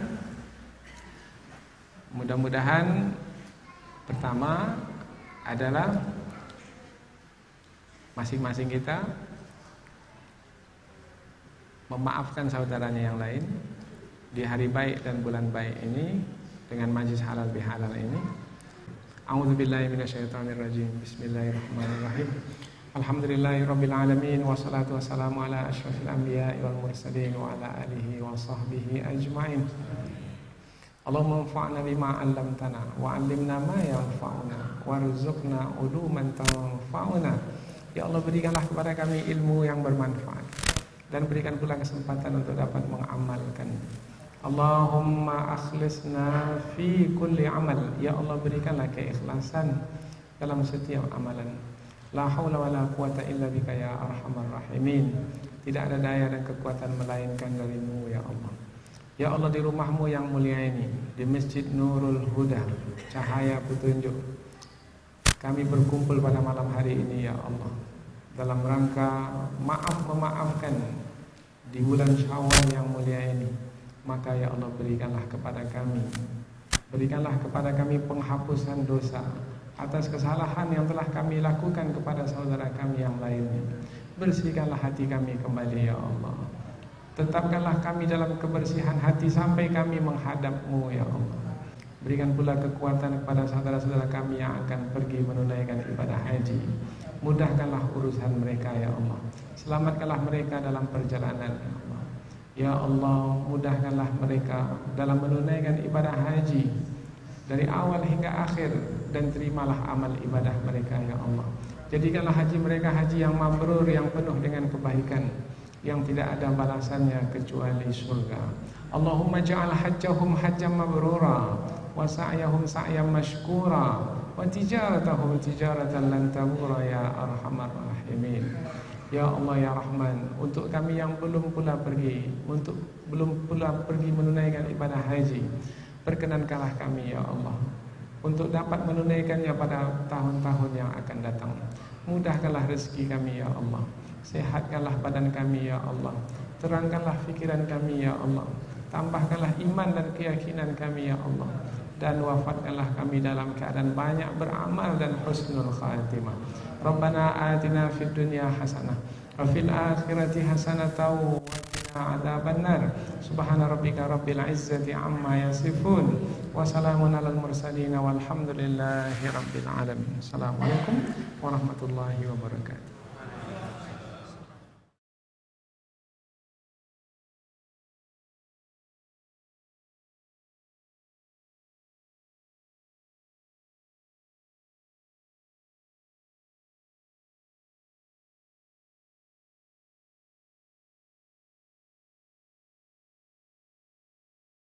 pertama adalah masing-masing kita memaafkan saudaranya yang lain di hari baik dan bulan baik ini dengan majlis halal bihalal ini. A'udzubillahi minasyaitonirrajim. Bismillahirrahmanirrahim. Alhamdulillahirabbil alamin wassalatu wassalamu ala asyrafil anbiya'i wal mursalin wa ala alihi wa sahbihi ajmain. Allahumma anfa'na bima 'allamtana wa 'allimna ma yanfa'una warzuqna uluman tanfa'una. Ya Allah, berikanlah kepada kami ilmu yang bermanfaat dan berikan pula kesempatan untuk dapat mengamalkan. Allahumma akhlisna fi kulli amal. Ya Allah, berikanlah keikhlasan dalam setiap amalan. La haula wala quwata illa bika ya arhamar rahimin. Tidak ada daya dan kekuatan melainkan darimu ya Allah. Ya Allah, di rumahmu yang mulia ini, di Masjid Nurul Huda, cahaya petunjuk, kami berkumpul pada malam hari ini ya Allah, dalam rangka memaafkan di bulan Syawal yang mulia ini. Maka ya Allah, berikanlah kepada kami penghapusan dosa atas kesalahan yang telah kami lakukan kepada saudara kami yang lainnya. Bersihkanlah hati kami kembali ya Allah. Tetapkanlah kami dalam kebersihan hati sampai kami menghadap-Mu ya Allah. Berikan pula kekuatan kepada saudara-saudara kami yang akan pergi menunaikan ibadah haji. Mudahkanlah urusan mereka ya Allah. Selamatkanlah mereka dalam perjalanan ya Allah. Ya Allah, mudahkanlah mereka dalam menunaikan ibadah haji dari awal hingga akhir, dan terimalah amal ibadah mereka ya Allah. Jadikanlah haji mereka haji yang mabrur, yang penuh dengan kebaikan, yang tidak ada balasannya kecuali surga. Allahumma ja'al hajjahum hajjam mabrura wa sa'yahum sa'yam mashkura wa tijaratahum tijaratan lan tabura ya arhamar rahimin. Ya Allah ya Rahman, untuk kami yang belum pula pergi menunaikan ibadah haji, perkenankanlah kami ya Allah untuk dapat menunaikannya pada tahun-tahun yang akan datang. Mudahkanlah rezeki kami ya Allah. Sehatkanlah badan kami ya Allah. Terangkanlah fikiran kami ya Allah. Tambahkanlah iman dan keyakinan kami ya Allah. Dan wafatkanlah kami dalam keadaan banyak beramal dan husnul khatimah. Rabbana atina fid dunya hasanah wa fil akhirati hasanatan wa qina adzabannar. Subhana rabbika rabbil izzati amma yasifun wa salamun alal mursalin walhamdulillahi rabbil alamin. Assalamualaikum warahmatullahi wabarakatuh.